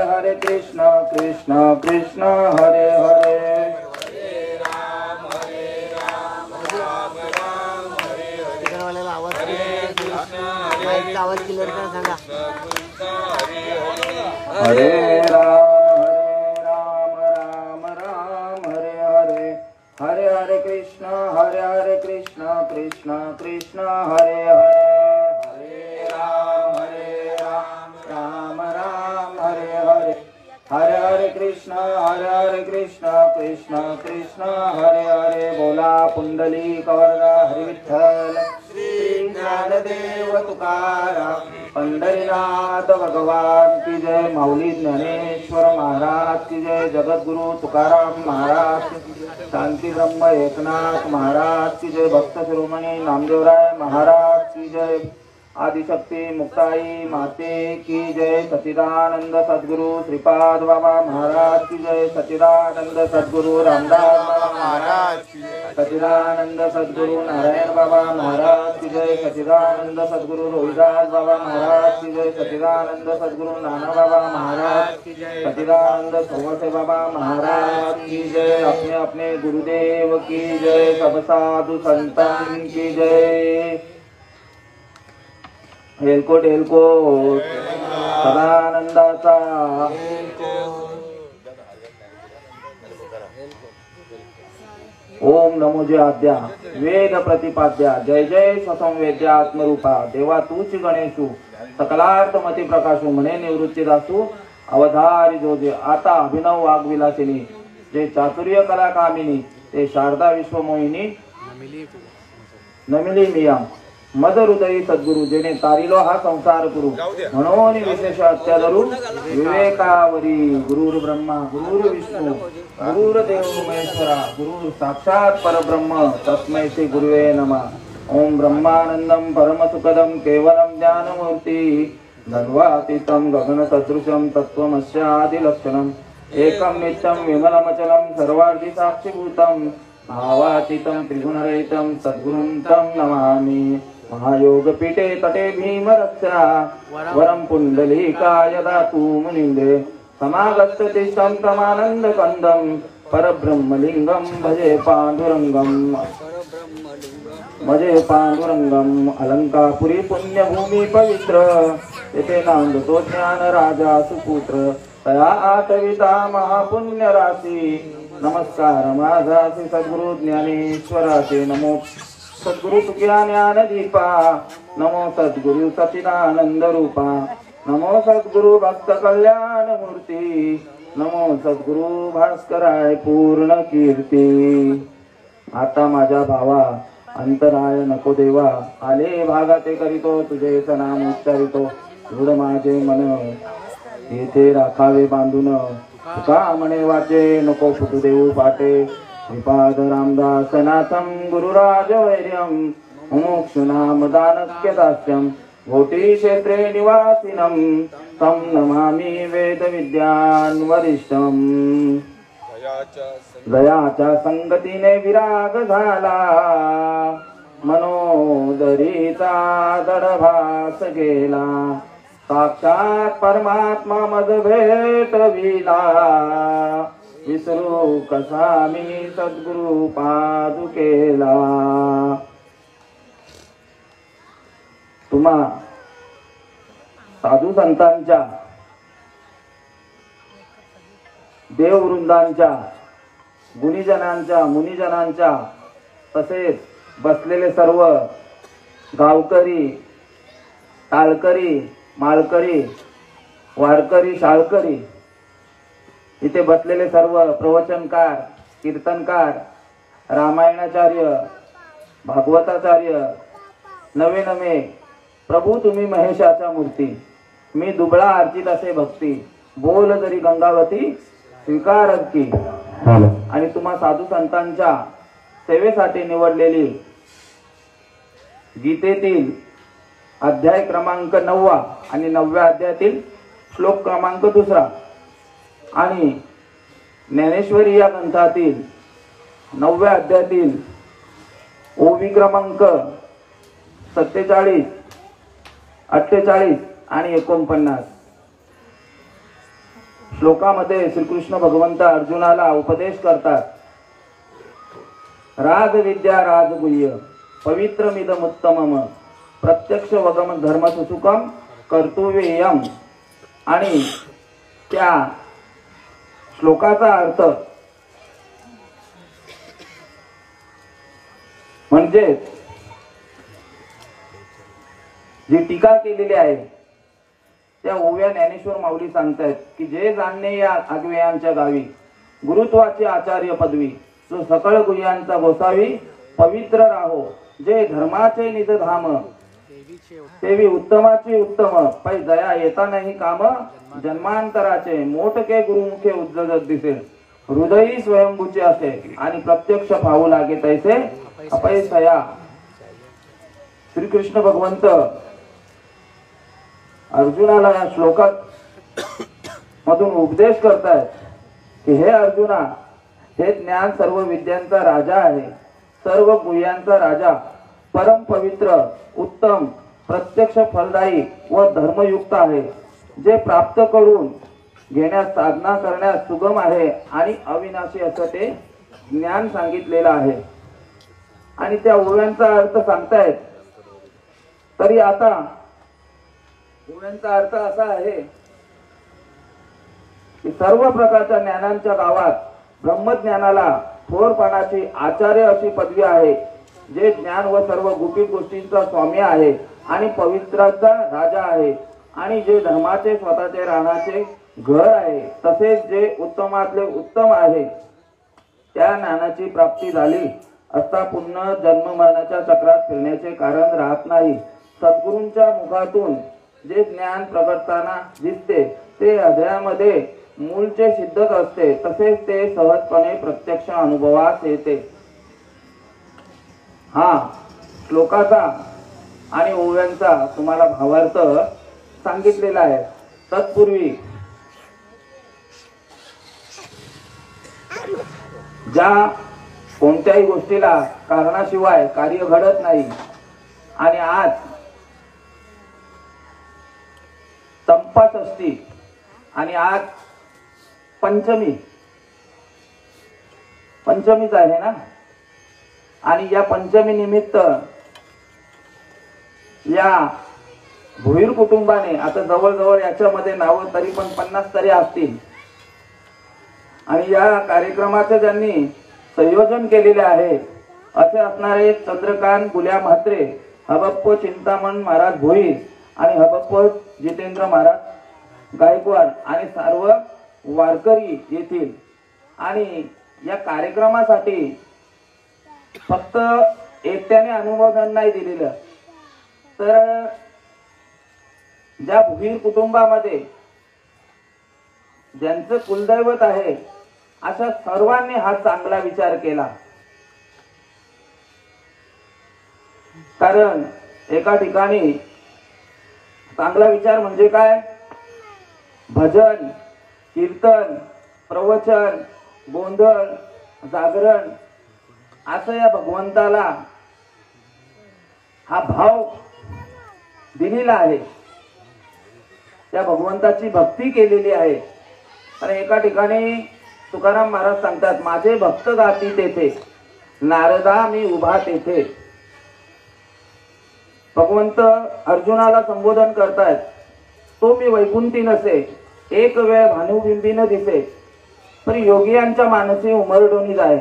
हरे कृष्ण कृष्ण कृष्ण हरे हरे आवाज क्लिअर करा सांगा. हरे राम राम राम हरे हरे हरे हरे कृष्ण कृष्ण कृष्ण हरे हरे हरे राम राम राम हरे हरे हरे हरे कृष्ण कृष्ण कृष्ण हरे हरे. बोला पुंडलिक वरदा हरि विठ्ठल श्री ज्ञानदेव तुकाराम पंढरीनाथ भगवान की जय. माऊली ज्ञानेश्वर महाराज की जय. जगद्गुरु तुकाराम महाराज शांती ब्रह्म एकनाथ महाराज की जय. भक्त शिरोमणी नामदेवराय महाराज की जय. आदिशक्ति मुक्ताई माते की जय. सच्चिदानंद सद्गुरु श्रीपाद बाबा महाराज की जय. सच्चिदानंद सद्गुरु रामदास बाबा महाराज की जय. सच्चिदानंद सद्गुरु नारायण बाबा महाराज की जय. सच्चिदानंद सद्गुरु रोहिदास बाबा महाराज की जय. सच्चिदानंद सद्गुरु नाना बाबा महाराज की जय. सच्चिदानंद सोमसे बाबा महाराज की जय. अपने अपने गुरुदेव की जय. सब साधु संतान की जय. हेलकोट हेलकोट सदानंदाचा ओम नमो जय आद्या वेद प्रतिपाद्या जय जय स्वसंवेद्य आत्मरूपा देवा तूच गणेशू सकलार्थ मती प्रकाशू म्हणे निवृत्ती दासू अवधारी जोजे. आता अभिनव वाग्विलासिनी जे चातुर्य कला कामिनी ते शारदा विश्वमोहिनी नमिली मिया मद हृदयी सद्गुरु जेने तारिलो हा संसार गुरु म्हणून विशेष अत्यादरू विवेकावरी. गुरुर ब्रह्मा गुरुर विष्णू गुरुर्देव महेश्वरा गुरु साक्षात परब्रह्म तस्मै श्री गुरुवे नमः. ओम ब्रह्मानंदम परमसुखदम केवलम ज्ञानमूर्ति धन्वातीतं गगनसदृशं तत्त्वमस्यादिलक्षणम् एकं नित्यं विमलमचलं सर्वार्थी साक्षीभूतं भावातीतं त्रिगुणरहितं सद्गुरुं तं नमामि. महायोगपीठे तटे भीमरक्षा वरं पुण्डलीकाय दातु मुनिन्दे समागच्छतिष्ठं तमानन्दकन्दं परब्रह्मलिङ्गं भजे पाण्डुरङ्गम्. अलंकापुरी पुण्यभूमी पवित्र तेथे नांदतो ज्ञान राजा सुपुत्र तया आठविता महापुण्य राशी. नमस्कार माझा श्री सद्गुरु ज्ञानेश्वराचे. नमो सद्गुरु तुझ्या ज्ञानदीपा. नमो सद्गुरु सच्चिदानंद रूपा. नमो सद्गुरु भक्त कल्याण मूर्ती. नमो सद्गुरु भास्कराय पूर्ण कीर्ती. आता माझ्या भावा अंतराय नको देवा आले भागाते करीतो तुझे नाम उच्चारितो. दृढ माझे मन येथे राखावे बांधून तुका म्हणे वाचे नको फुटू देऊ पाटे. श्रीपाद रामदास नाथम गुरुराज वैर्यम मुमुक्षुनाम दानक्य दास्यम घोटी क्षेत्रे निवासिनम तं नमामि वेद विद्यान वरिष्ठम. दयाच्या संगतीने विराग झाला मनोदरीचा दडभास गेला. साक्षात परमात्मा मद भेटविला विसरू कसा मी सद्गुरु पादुकेला. तुम्हा साधू संतांच्या देववृंदांच्या गुणीजनांच्या मुनिजनांच्या तसेच बसलेले सर्व गावकरी टाळकरी माळकरी वारकरी शाळकरी इथे बसलेले सर्व प्रवचनकार कीर्तनकार रामायणाचार्य भागवताचार्य नवे नवे प्रभू तुम्ही महेशाच्या मूर्ती. मी दुबळा अर्चित असे भक्ती बोल जरी गंगावती स्वीकार की. आणि तुम्हा साधू संतांच्या सेवेसाठी निवडलेली गीतेतील अध्याय क्रमांक 9 आणि 9व्या अध्यायातील श्लोक क्रमांक 2 आणि ज्ञानेश्वरी या ग्रंथातील 9व्या अध्यायातील ओवी क्रमांक 47, 48 आणि 49 श्लोकामध्ये श्रीकृष्ण भगवंत अर्जुनाला उपदेश करतात. राजविद्या राजगुह्य पवित्रमिदमुत्तमम प्रत्यक्ष वगम धर्मसुसुकम कर्तव्यम. आणि त्या श्लोकाचा अर्थ म्हणजे जी टीका केलेली आहे त्या ओव्या ज्ञानेश्वर माऊली सांगतायत की जे जाणणे या आगव्यांच्या गावी गुरुत्वाची आचार्य पदवी जो सकळ गुह्यांचा गोसावी पवित्र राहो जे धर्माचे निजधाम तेवी उत्तमाची उत्तम पै दया येता नाही काम जन्मांतराचे मोठके गुरुमुखे उज्जत दिसेल हृदयी स्वयंभूचे असे आणि प्रत्यक्ष पाहू लागे तैसे अपैसया. श्रीकृष्ण भगवंत अर्जुनाला या श्लोकात मधून उपदेश करतायत की हे अर्जुना, हे ज्ञान सर्व विद्यांचा राजा आहे, सर्व गुह्यांचा राजा, परम पवित्र उत्तम प्रत्यक्ष फलदायी व धर्मयुक्त आहे, जे प्राप्त करून घेण्यास साधना करण्यास सुगम आहे आणि अविनाशी असं ते ज्ञान सांगितलेलं आहे. आणि त्या ओव्यांचा अर्थ सांगतायत. तरी आता ओव्यांचा अर्थ असा आहे की सर्व प्रकारच्या ज्ञानांच्या गावात ब्रह्मज्ञानाला थोरपणाची आचार्य अशी पदवी आहे, जे ज्ञान व सर्व गुपित गोष्टींचा स्वामी आहे आणि पवित्राचा राजा आहे आणि जे धर्माचे स्वतःचे राहण्याचे घर आहे, तसेच जे उत्तमातले उत्तम आहे. त्या ज्ञानाची प्राप्ती झाली असता पुन्हा जन्म मरणाच्या चक्रात फिरण्याचे कारण राहत नाही. सद्गुरूंच्या मुखातून जे ज्ञान प्रगटताना दिसते ते हृदयामध्ये मूळचे सिद्धच असते, तसेच ते सहजपणे प्रत्यक्ष अनुभवास येते. हा श्लोकाचा आणि ओव्यांचा तुम्हाला भावार्थ सांगितलेला आहे. तत्पूर्वी ज्या कोणत्याही गोष्टीला कारणाशिवाय कार्य घडत नाही आणि आज संपाषष्ठी आणि आज पंचमीच आहे ना. आणि या पंचमी निमित्त या भोईर कुटुंबाने आता जवळजवळ याच्यामध्ये नाव तरी पण 50 तरी असतील. आणि या कार्यक्रमाचे ज्यांनी संयोजन केलेले आहे असे असणारे चंद्रकांत गुल्या म्हात्रे, हबप्प चिंतामण महाराज भोईर आणि हबप्प जितेंद्र महाराज गायकवाड आणि सर्व वारकरी येतील. आणि या कार्यक्रमासाठी फक्त एकट्याने अनुमोदन नाही दिलेलं, तर ज्या भोईर कुटुंबामध्ये ज्यांचं कुलदैवत आहे अशा सर्वांनी हा चांगला विचार केला. कारण एका ठिकाणी चांगला विचार म्हणजे काय, भजन कीर्तन प्रवचन गोंधळ जागरण असं या भगवंताला हा भाव दिलेला आहे. त्या भगवंताची भक्ती केलेली आहे. आणि एका ठिकाणी तुकाराम महाराज सांगतात, माझे भक्त गाती तेथे नारदा मी उभा तेथे. भगवंत अर्जुनाला संबोधन करतायत, तो मी वैकुंठी नसे एक वेळ भानुबिंबी न दिसे, पण योगियांच्या मानसी उमरडोनी जाय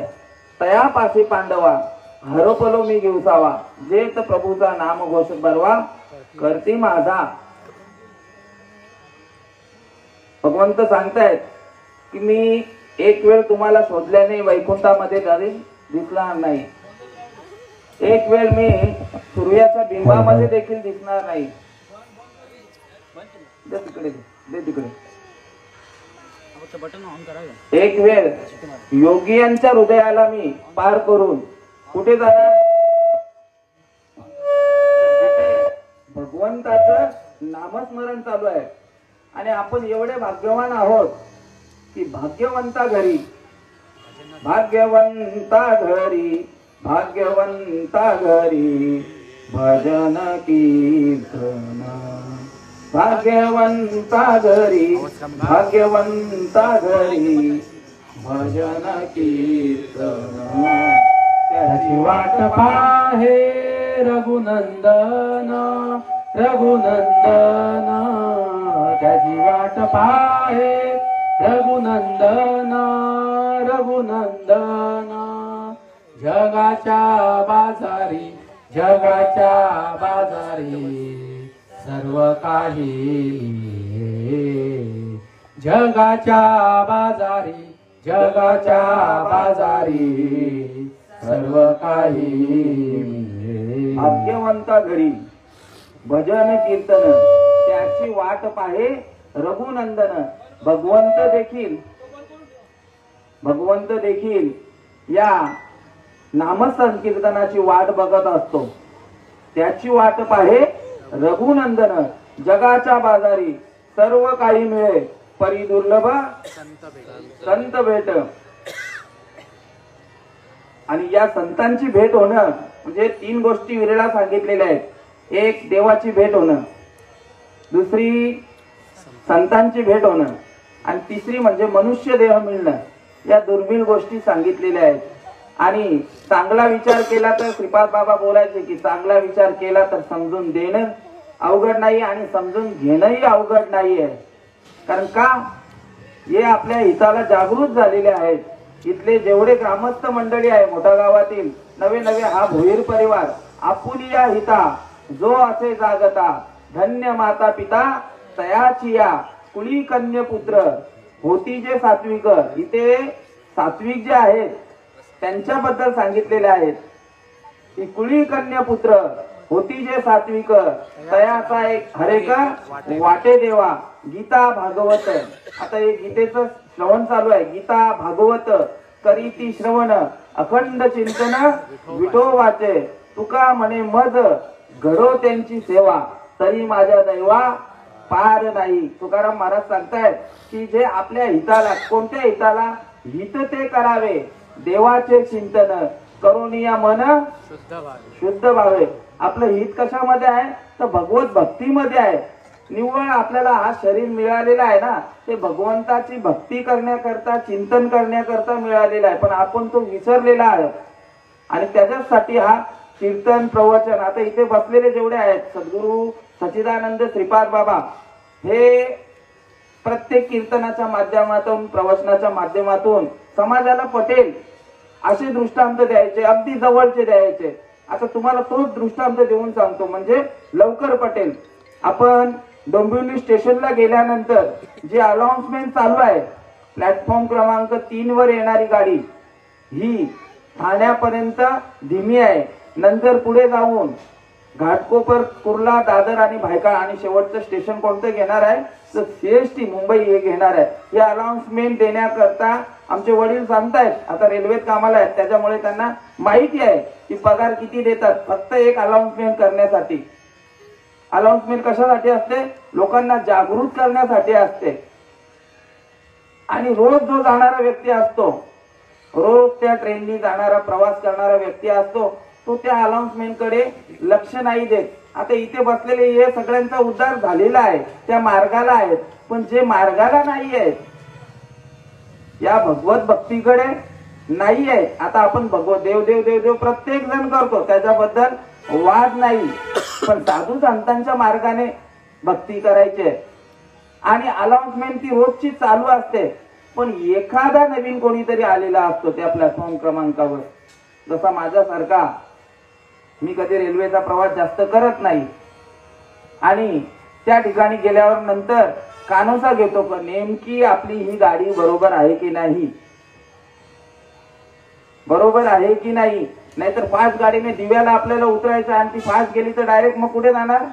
तया पासे पांडवा हरपलो मी घेऊसावा, जेत प्रभूचा नाम घोष बरवा करती माझा. भगवंत सांगतायत की मी एक वेळ तुम्हाला शोधल्याने वैकुंठामध्ये कधी दिसणार नाही, एक वेळ मी सूर्याच्या बिंबामध्ये देखील दिसणार नाही. एक वेळ योगियांच्या हृदयाला मी पार करून कुठे जाणार, भगवंताचं नामस्मरण चालू आहे. आणि आपण एवढे भाग्यवान आहोत की भाग्यवंता घरी भाग्यवंता घरी भजन कीर्तन भाग्यवंता घरी भाग्यवंता घरी भजन कीर्तन त्याची वाट पाहे रघुनंदन रघुनंदन त्याची वाट पाहे रघुनंदन रघुनंदन जगाच्या बाजारी सर्व काही जगाच्या बाजारी सर्व काही भाग्यवंता घरी भजन कीर्तन त्याची वाट पाहे रघुनंदन भगवंत देखील या नामसंकीर्तनाची वाट बघत असतो. त्याची वाट पाहे रघुनंदन जगाच्या बाजारी सर्व काही मिळे परी दुर्लभ संत भेट. आणि या संतांची भेट होणं म्हणजे 3 गोष्टी विरळा सांगितलेल्या आहेत. एक देवाची भेट होणं, दुसरी संतांची भेट होणं आणि तिसरी म्हणजे मनुष्य देह मिळणं. या दुर्मिळ गोष्टी सांगितलेल्या आहेत. आणि चांगला विचार केला तर श्रीपाद बाबा बोलायचे की चांगला विचार केला तर समजून देणं अवघड नाही आणि समजून घेणंही अवघड नाही आहे. कारण का हे आपल्या हिताला जागृत झालेले आहेत. इथले जेवढे ग्रामस्थ मंडळी आहे मोठ्या गावातील नवे हा भोईर परिवार आपुलिया हिता जो असे जागता धन्य माता पिता तयाची या कुळी कन्या पुत्र होती जे सात्विक. इथे सात्विक जे आहेत त्यांच्याबद्दल सांगितलेले आहेत की कुळी कन्या पुत्र होती जे सात्विक तयाचा एक हरेकर वाटे देवा. गीता भागवत आता हे गीतेचं श्रवण चालू आहे. गीता भागवत करीती श्रवण अखंड चिंतन विठो वाचे तुका म्हणे मज घडो त्यांची सेवा तरी माझ्या दैवा पार नाही. तुकाराम महाराज सांगतायत की जे आपल्या हिताला कोणत्या हिताला हित ते करावे देवाचे चिंतन करून या मन शुद्ध व्हावे. आपलं हित कशामध्ये आहे तर भगवत भक्तीमध्ये आहे. निव्वळ आपल्याला हा शरीर मिळालेला आहे ना ते भगवंताची भक्ती करण्याकरता चिंतन करण्याकरता मिळालेला आहे. पण आपण तो विसरलेला आहे आणि त्याच्यासाठी हा कीर्तन प्रवचन. आता इथे बसलेले जेवढे आहेत सद्गुरु सच्चिदानंद श्रीपाद बाबा हे प्रत्येक कीर्तनाच्या माध्यमातून प्रवचनाच्या माध्यमातून समाजाला पटेल असे दृष्टांत द्यायचे अगदी जवळचे द्यायचे. आता तुम्हाला तोच दृष्टांत देऊन सांगतो म्हणजे लवकर पटेल. आपण डोंबिवली स्टेशनला गेल्यानंतर जे अनाउन्समेंट चालू आहे प्लॅटफॉर्म क्रमांक 3 वर येणारी गाडी ही ठाण्यापर्यंत धीमी आहे. नंतर पुढे जाऊन घाटकोपर कुर्ला दादर आणि भायखळा आणि शेवटचं स्टेशन कोणतं घेणार आहे तर CST मुंबई हे घेणार आहे. हे अनाउन्समेंट देण्याकरता आमचे वडील सांगतायत आता रेल्वेत कामाला आहेत त्याच्यामुळे त्यांना माहिती आहे की पगार किती देतात. फक्त एक अनाउन्समेंट करण्यासाठी. अनाउन्समेंट कशासाठी असते लोकांना जागृत करण्यासाठी असते. आणि रोज जो जाणारा व्यक्ती असतो रोज त्या ट्रेननी जाणारा प्रवास करणारा व्यक्ती असतो तो त्या अनाउन्समेंट कडे लक्ष नाही देत. आता इथे बसलेले हे सगळ्यांचा उद्धार झालेला आहे त्या मार्गाला आहेत. पण जे मार्गाला नाही आहेत या भगवत भक्तीकडे नाही आहे. आता आपण भगवत देव देव देव देव प्रत्येक जण करतो त्याच्याबद्दल वाद नाही. पण साधू संतांच्या मार्गाने भक्ती करायची आणि अनाउन्समेंट ती रोजची चालू असते. पण एखादा नवीन कोणीतरी आलेला असतो त्या प्लॅटफॉर्म क्रमांकावर. जसा माझ्यासारखा मी कधी रेल्वेचा प्रवास जास्त करत नाही आणि त्या ठिकाणी गेल्यावर नंतर कानोसा घेतो पण नेमकी आपली ही गाडी बरोबर आहे की नाही बरोबर आहे की नाही. नाहीतर फास्ट गाडीने दिव्याला आपल्याला उतरायचं आणि ती फास्ट गेली तर डायरेक्ट मग कुठे जाणार.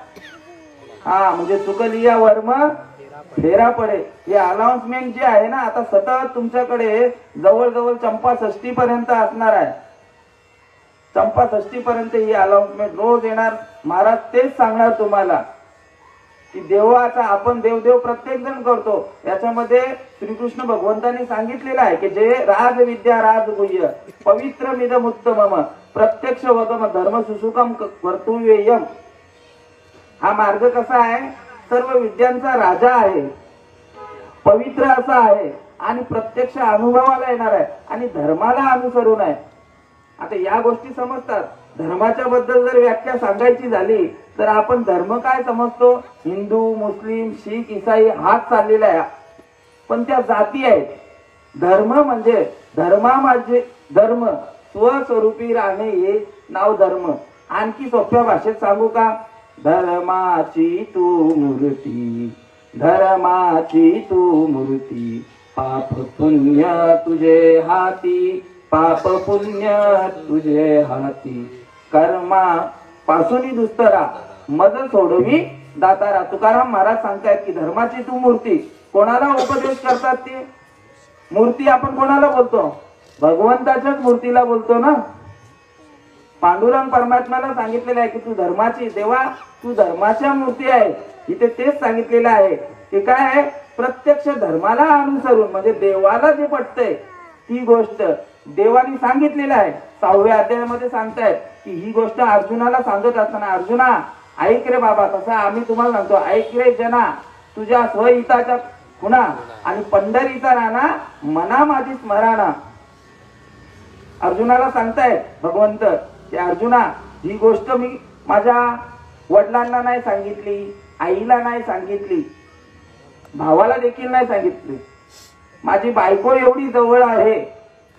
म्हणजे चुकली या वर्म फेरा पडे. हे अनाउन्समेंट जे आहे ना आता सतत तुमच्याकडे जवळजवळ चंपा षष्ठी पर्यंत असणार आहे. चंपा षष्ठी पर्यंत ही अनाउन्समेंट रोज येणार. महाराज तेच सांगणार तुम्हाला की देवाचा आपण देवदेव प्रत्येक जण करतो. याच्यामध्ये श्रीकृष्ण भगवंतांनी सांगितलेलं आहे की जे राजविद्या राजगुह्य पवित्र मिदमुत्तमम प्रत्यक्ष वगम धर्म सुसुकम कर्तव्यम. हा मार्ग कसा आहे सर्व विद्यांचा राजा आहे, पवित्र असा आहे आणि प्रत्यक्ष अनुभवाला येणार आहे आणि धर्माला अनुसरून आहे. आता या गोष्टी समजतात. धर्माच्या बद्दल जर व्याख्या सांगायची झाली तर आपण धर्म काय समजतो? हिंदू, मुस्लिम, शीख, ईसाई हाच चाललेला आहे, पण त्या जाती आहेत. धर्म म्हणजे धर्म स्वस्वरूपी राहणे हे नाव धर्म. आणखी सोप्या भाषेत सांगू का? धर्माची तू मूर्ती, धर्माची तू मूर्ती, पाप पुण्य तुझे हाती, पाप पुण्य तुझे हाती, कर्मा पासून दुस्तरा, मज सोडवी दातारा. तुकाराम महाराज सांगतायत की धर्माची तू मूर्ती. कोणाला उपदेश करतात ते? मूर्ती आपण कोणाला बोलतो? भगवंताच्याच मूर्तीला बोलतो ना. पांडुरंग परमात्म्याला सांगितलेलं आहे की तू धर्माची, देवा तू धर्माच्या मूर्ती आहे. इथे तेच सांगितलेलं आहे की काय आहे? प्रत्यक्ष धर्माला अनुसरून, म्हणजे देवाला जे पटतंय ती गोष्ट देवानी सांगितलेलं आहे. 6व्या अध्यायामध्ये सांगतायत की ही गोष्ट अर्जुनाला सांगत असताना, अर्जुना ऐक रे बाबा, कसं आम्ही तुम्हाला सांगतो, ऐक रे जना, तुझ्या स्वहिताच्या खुणा आणि पंढरीचा राणा मना माझी स्मरणा. अर्जुनाला सांगतायत भगवंत की अर्जुना ही गोष्ट मी माझ्या वडिलांना नाही सांगितली, आईला नाही सांगितली, भावाला देखील नाही सांगितली. माझी बायको एवढी जवळ आहे,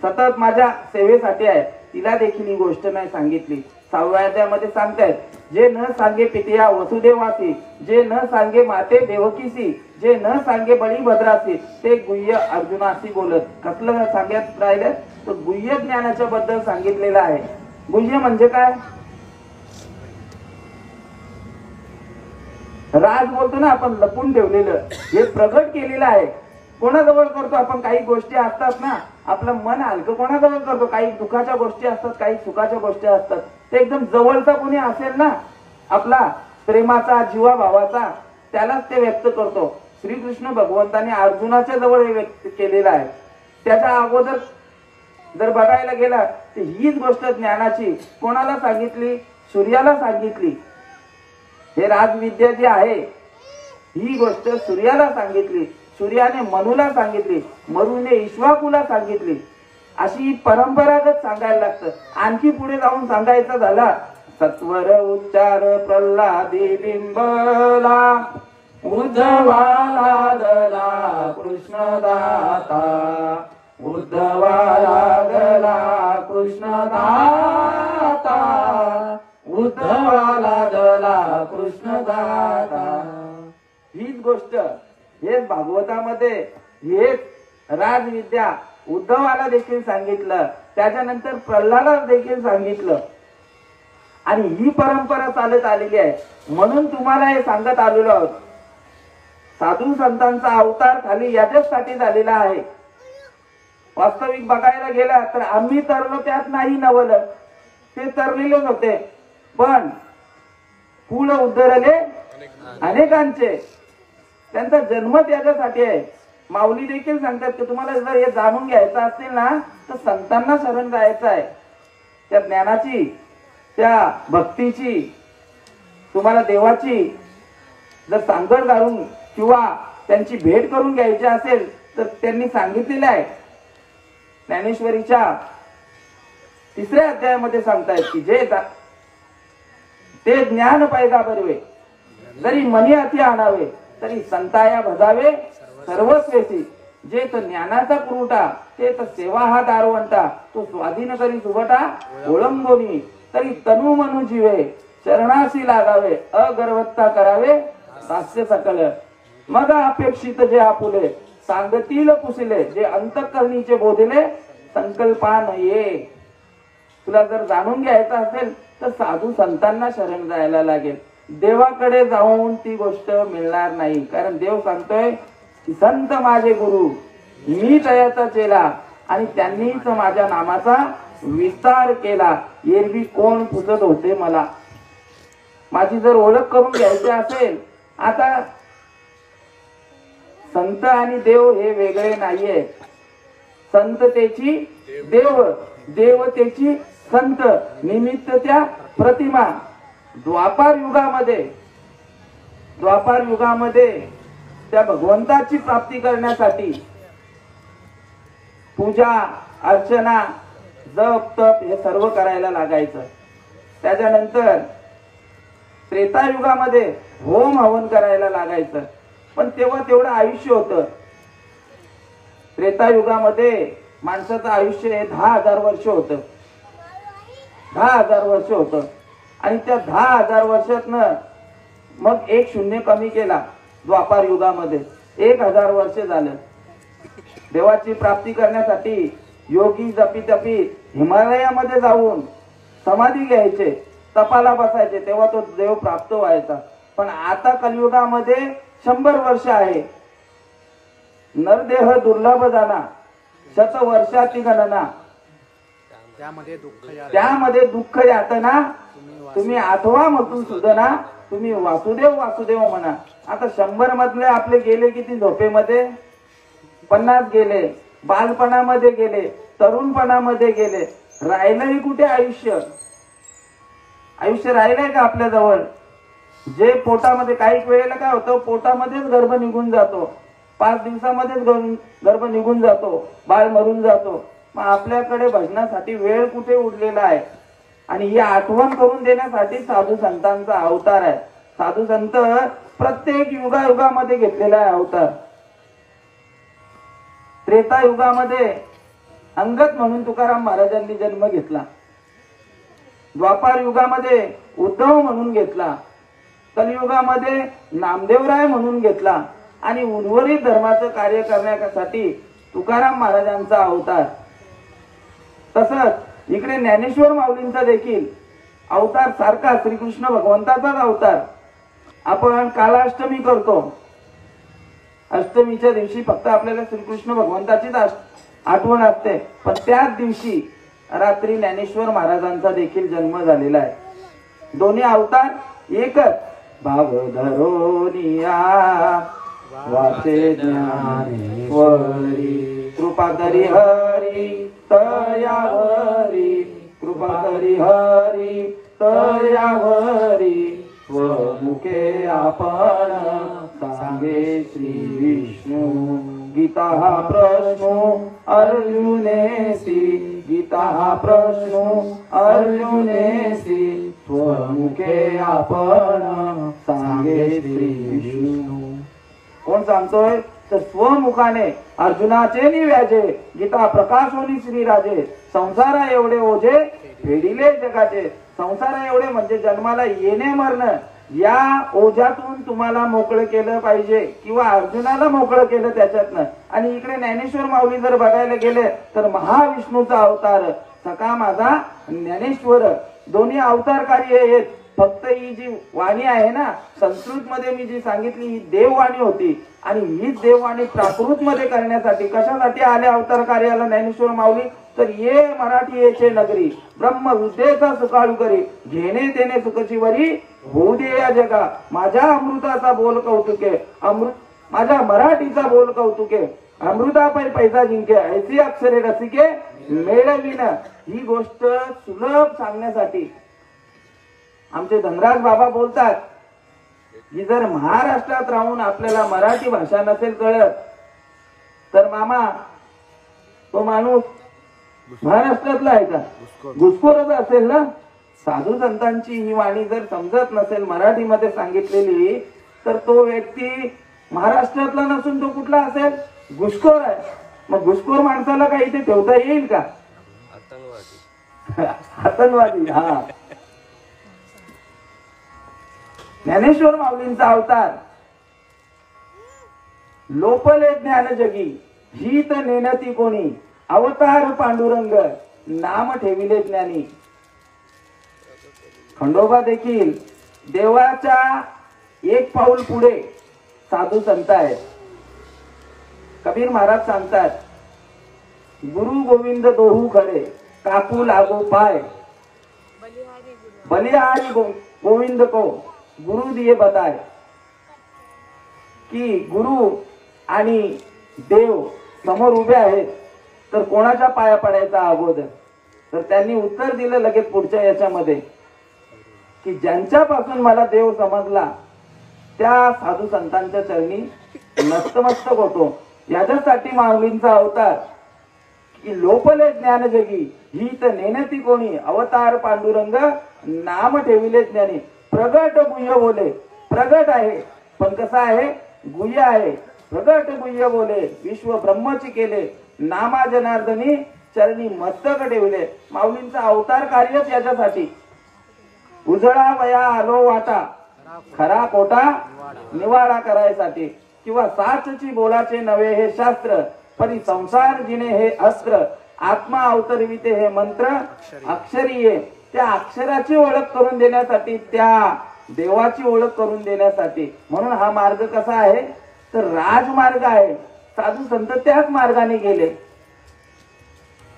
सतत माझ्या सेवेसाठी आहे, तिला देखील ही गोष्ट नाही सांगितली. 6व्या अध्यायामध्ये सांगतायत, जे न सांगे पितया वसुदेवासी, जे न सांगे माते देवकीसी, जे न सांगे बळीभद्रासी, ते गुह्य अर्जुनाशी बोलत. कसलं सांगत राहिलं? तर गुह्य ज्ञानाच्या बद्दल सांगितलेलं आहे. गुह्य म्हणजे काय? राज बोलतो ना आपण, लपून ठेवलेलं, हे प्रगट केलेलं आहे. कोणाजवळ करतो आपण? काही गोष्टी असतात ना, आपलं मन हलकं कोणाजवळ करतो? काही दुःखाच्या गोष्टी असतात, काही सुखाच्या गोष्टी असतात. ते एकदम जवळचा कोणी असेल ना, आपला प्रेमाचा, जीवा भावाचा, त्यालाच ते व्यक्त करतो. श्रीकृष्ण भगवंताने अर्जुनाच्या जवळ हे व्यक्त केलेलं आहे. त्याच्या अगोदर जर बघायला गेला तर हीच गोष्ट ज्ञानाची कोणाला सांगितली? सूर्याला सांगितली. हे राजविद्या जी आहे ही गोष्ट सूर्याला सांगितली, सूर्याने मनुला सांगितली, मनुने इक्ष्वाकुला सांगितली. अशी परंपरागत सांगायला लागतं. आणखी पुढे जाऊन सांगायचं झाला, सत्वर उच्चार प्रल्हादी बिंबला, उद्धवाला दला कृष्णदाता, उद्धवाला दला कृष्णदाता, उद्धवाला दला कृष्णदाता. हीच गोष्ट, हेच भागवतामध्ये, हेच राजविद्या उद्धवाला देखील सांगितलं, त्याच्यानंतर प्रल्हादाला देखील सांगितलं. आणि ही परंपरा चालत आलेली आहे. म्हणून तुम्हाला हे सांगत आलेलो आहोत. साधू संतांचा अवतार खाली याच्यासाठी झालेला आहे. वास्तविक बघायला गेला तर आम्ही तरलो त्यात नाही नवलं, ते तरलेलेच होते, पण कुळ उद्धरले अनेकांचे. त्यांचा जन्म त्याच्यासाठी आहे. माऊली देखील सांगतात की तुम्हाला जर हे जाणून घ्यायचं असेल ना तर संतांना शरण जायचं आहे. त्या ज्ञानाची, त्या भक्तीची, तुम्हाला देवाची जर सांगड घालून किंवा त्यांची भेट करून घ्यायची असेल तर त्यांनी सांगितलेलं आहे. ज्ञानेश्वरीच्या 3ऱ्या अध्यायामध्ये सांगतायत की जे ते ज्ञान पायगा बरवे, जरी मनी अति आणावे तरी संताया भजावे सर्वस्वेसी. जे तो ज्ञानाचा पुरवठा, ते तर सेवा हा दारवंटा, तो स्वाधीन करी सुभटा ओळंबोनी, तरी तनु मनु जीवे चरणाशी लागावे, अगर्वत्ता करावे दास्य सकल. मग अपेक्षित जे आपुले, सांगतील पुसले, जे अंतःकरणीचे बोधले, संकल्पान ये. तुला जर जाणून घ्यायचं असेल तर साधू संतांना शरण जायला लागेल. देवाकडे जाऊन ती गोष्ट मिळणार नाही. कारण देव सांगतोय की संत माझे गुरु, मी तयाचा चेला, आणि त्यांनीच माझ्या नामाचा विस्तार केला. एरवी कोण पुसत होते मला. माझी जर ओळख करून घ्यायची असेल, आता संत आणि देव हे वेगळे नाहीये. संततेची देव, देवतेची संत, निमित्त त्या प्रतिमा. द्वापार युगामध्ये द्वापार युगामध्ये त्या भगवंताची प्राप्ती करण्यासाठी पूजा अर्चना जप तप हे सर्व करायला लागायचं. त्याच्यानंतर त्रेतायुगामध्ये होम हवन करायला लागायचं. पण तेव्हा तेवढं आयुष्य होतं. त्रेतायुगामध्ये माणसाचं आयुष्य हे 10,000 वर्ष होतं. 10,000 वर्ष होतं. आणि त्या 10,000 वर्षातनं मग एक शून्य कमी केला. द्वापार युगामध्ये 1,000 वर्ष झालं. देवाची प्राप्ती करण्यासाठी योगी जपी तपी हिमालयामध्ये जाऊन समाधी घ्यायचे, तपाला बसायचे, तेव्हा तो देव प्राप्त व्हायचा. पण आता कलियुगामध्ये 100 वर्ष आहे. नरदेह दुर्लभ जाना, 100 वर्षाची गणना, त्यामध्ये दुःख यातना तुम्ही आठवा मधून सुधना, तुम्ही वासुदेव वासुदेव म्हणा. आता 100 मधले आपले गेले किती झोपेमध्ये? 50 गेले, बालपणामध्ये गेले, तरुणपणामध्ये गेले. राहिलंही कुठे आयुष्य? आयुष्य राहिलंय का आपल्या जवळ? जे पोटामध्ये, काही वेळेला काय होतं, पोटामध्येच गर्भ निघून जातो, 5 दिवसामध्येच गर्भ निघून जातो, बाळ मरून जातो. मग आपल्याकडे भजनासाठी वेळ कुठे उरलेला आहे? आणि ही आठवण करून देण्यासाठी साधू संतांचा अवतार आहे. साधू संत प्रत्येक युगायुगामध्ये घेतलेला आहे अवतार. त्रेता युगामध्ये अंगद म्हणून तुकाराम महाराजांनी जन्म घेतला. द्वापार युगामध्ये उद्धव म्हणून घेतला. कलियुगामध्ये नामदेवराय म्हणून घेतला. आणि उर्वरित धर्माचं कार्य करण्यासाठी तुकाराम महाराजांचा अवतार. तसंच इकडे ज्ञानेश्वर माऊलींचा देखील अवतार सारखा श्रीकृष्ण भगवंताचाच अवतार. आपण कालाष्टमी करतो. अष्टमीच्या दिवशी फक्त आपल्याला श्रीकृष्ण भगवंताचीच आठवण असते. पण त्याच दिवशी रात्री ज्ञानेश्वर महाराजांचा देखील जन्म झालेला आहे. दोन्ही अवतार एकच. भाव धरोनिया वाचे ज्ञानेश्वरी, कृपा करी हरी तयावरी, कृपा करी हरी तयावरी, स्वमुखे आपण सांगे श्री विष्णू. गीता हा प्रश्नो अर्जुनेसी, गीता हा प्रश्नो अर्जुनेसी, स्वमुखे आपण सांगे श्री विष्णू. कोण सांगतोय? तर स्वमुखाने अर्जुनाचे निव्याजे, गीता प्रकाशोनी श्रीराजे, संसारा एवढे ओझे फेडिले जगाचे. संसारा एवढे म्हणजे जन्माला येणे मरण या ओझ्यातून तुम्हाला मोकळं केलं पाहिजे, किंवा अर्जुनाला मोकळं केलं त्याच्यातनं. आणि इकडे ज्ञानेश्वर माऊली जर बघायला गेले तर महाविष्णूचा अवतार सखा माझा ज्ञानेश्वर. दोन्ही अवतारकारी आहेत. फक्त ही जी वाणी आहे ना, संस्कृत मध्ये मी जी सांगितली ही देववाणी होती. आणि हीच देववाणी प्राकृत मध्ये करण्यासाठी कशासाठी आले अवतार कार्याला ज्ञानेश्वर माऊली? तर ये मराठी येचे नगरी, ब्रह्म विद्येचा सुकाळू करी, घेणे देणे सुखची वरी, होऊ दे या जगा माझ्या अमृताचा बोल कौतुके, अमृत माझ्या मराठीचा बोल कौतुके, अमृतापै पैसा जिंके, ऐसी अक्षरे रसिके मेळविन. ही गोष्ट सुलभ सांगण्यासाठी आमचे धनराज बाबा बोलतात की जर महाराष्ट्रात राहून आपल्याला मराठी भाषा नसेल कळत तर मामा तो माणूस महाराष्ट्रातला आहे का? घुसखोरच असेल ना. साधू संतांची ही वाणी जर समजत नसेल मराठीमध्ये सांगितलेली तर तो व्यक्ती महाराष्ट्रातला नसून तो कुठला असेल? घुसखोर आहे. मग घुसखोर माणसाला काही इथे ठेवता येईल का? आतंकवादी. हा, ज्ञानेश्वर माऊलींचा अवतार. लोपले ज्ञान जगी हित नेनती कोणी, अवतार पांडुरंग नाम ठेविले ज्ञानी. खंडोबा देखील देवाच्या एक पाऊल पुढे साधू संत आहेत. कबीर महाराज सांगतात गुरु गोविंद दोहू खरे, काकू लागो पाय, बलिहारी गोविंद को गुरु दिए बताय. की गुरु आणि देव समोर उभे आहेत तर कोणाच्या पाया पडायचा अगोदर? तर त्यांनी उत्तर दिलं लगेच पुढच्या याच्यामध्ये की ज्यांच्यापासून मला देव समजला त्या साधू संतांच्या चरणी नतमस्तक होतो. याच्यासाठी माऊलींचा अवतार की लोपले ज्ञान जगी ही तर नेनती कोणी अवतार पांडुरंग नाम ठेविले ज्ञानी. प्रगट गुह्य बोले, प्रगट आहे पण कसा आहे, गुह्य आहे. प्रगट गुह्य बोले विश्व ब्रह्मची केले, नामा जनार्दनी चरणी मस्तक ठेवले. माऊलींचा अवतार कार्यच याच्यासाठी. उजळा वया आलो वाटा खरा खोटा निवाडा करायसाठी. किंवा साचची बोलाचे नवे हे शास्त्र, परी संसार जिने हे अस्त्र. आत्मा अवतरविते हे मंत्र अक्षरीये. त्या अक्षराची ओळख करून देण्यासाठी, त्या देवाची ओळख करून देण्यासाठी. म्हणून हा मार्ग कसा आहे तर राजमार्ग आहे. साधू संत त्याच मार्गाने गेले,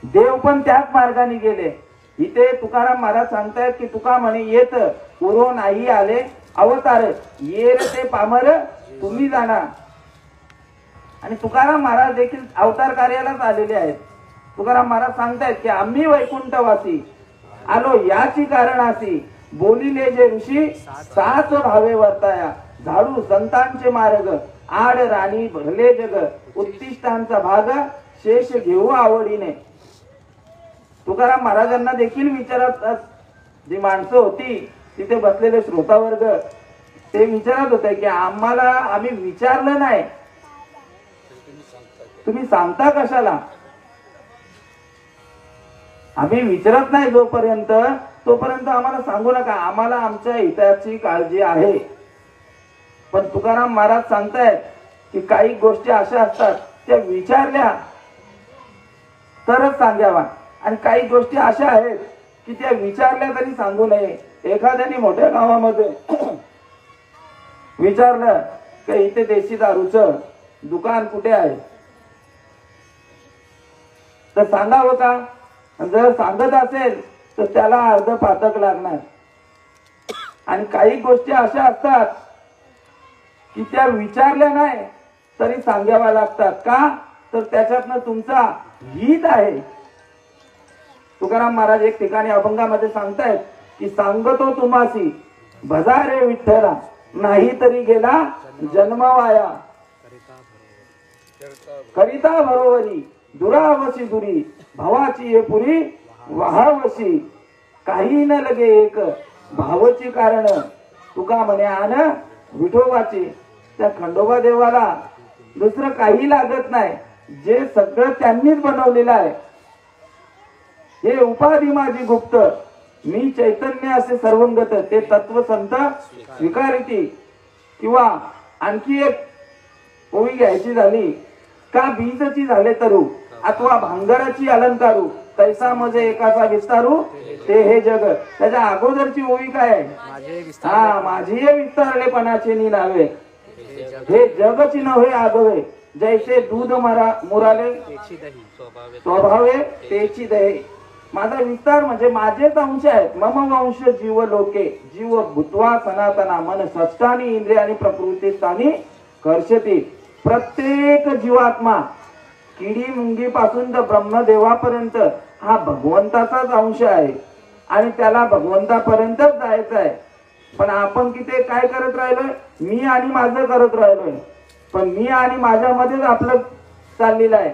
देव पण त्याच मार्गाने गेले. इथे तुकाराम महाराज सांगतायत की तुका म्हणे येत उरो नाही आले अवतार, येर ते पामर तुम्ही जाणार. आणि तुकाराम महाराज देखील अवतार कार्यालाच आलेले आहेत. तुकाराम महाराज सांगतायत की आम्ही वैकुंठवासी आलो याची कारणासी, बोलिले जे ऋषी साच भावे वर्ताया. झाडू संतांचे मार्ग आड राणी भरले जग, उत्तिष्ठांचा भाग शेष घेऊ आवडीने. तुकाराम महाराजांना देखील विचारत जी माणसं होती तिथे बसलेले श्रोतावर्ग, ते विचारत होते की आम्हाला, आम्ही विचारलं नाही, तुम्ही सांगता कशाला. आम्ही विचारत नाही जोपर्यंत, तोपर्यंत आम्हाला सांगू नका, आम्हाला आमच्या हिताची काळजी आहे. पण तुकाराम महाराज सांगतायत की काही गोष्टी अशा असतात त्या विचारल्या तरच सांगावा, आणि काही गोष्टी अशा आहेत की त्या विचारल्या तरी सांगू नये. एखाद्याने मोठ्या गावामध्ये विचारलं की इथे देशी दारूचं दुकान कुठे आहे, तर सांगावं का. जर सांगत असेल तर त्याला अर्ध पातक लागणार. आणि काही गोष्टी अशा असतात की त्या विचारल्या नाही तरी सांगाव्या लागतात. का तर त्याच्यातनं तुमचा हित आहे. तुकाराम महाराज एक ठिकाणी अभंगामध्ये सांगतायत की सांगतो तुम्हासी भजा रे विठ्ठला, नाही तरी गेला जन्म वाया. करिता बरोबरी दुरावशी दुरी, भावाची ये पुरी वाहावशी. काही न लगे एक भावची कारण, तुका म्हणे आण विठोबाची. त्या खंडोबा देवाला दुसरं काही लागत नाही, जे सगळं त्यांनीच बनवलेलं आहे. हे उपाधी माझी गुप्त, मी चैतन्य असे सर्वंगत, ते तत्व संत स्वीकारिती. किंवा आणखी एक ओवी घ्यायची झाली, का बीजची झाले तरू अथवा भांगराची अलंकारू, तैसा मजे एकाचा विस्तारू ते हे जग. त्याच्या अगोदरची ओवी काय आहे, हा माझी विस्तारलेपणाचे नी नावे, हे जगची नव्हे आगवे. जैसे दूध मुराले स्वभावे तेची दहे. माझा विस्तार म्हणजे माझेच अंश आहेत. मम वंश जीव लोके, जीव भूत्वा सनातना, मन स्वस्थानी इंद्रियानी प्रकृती स्थानी कर्षती. प्रत्येक जीवात्मा किडी मुंगी पासून तर ब्रह्मदेवापर्यंत हा भगवंताचाच अंश आहे आणि त्याला भगवंतापर्यंतच जायचं आहे. पण आपण किती काय करत राहिलोय, मी आणि माझं करत राहिलोय. पण मी आणि माझ्यामध्येच आपलं चाललेलं आहे.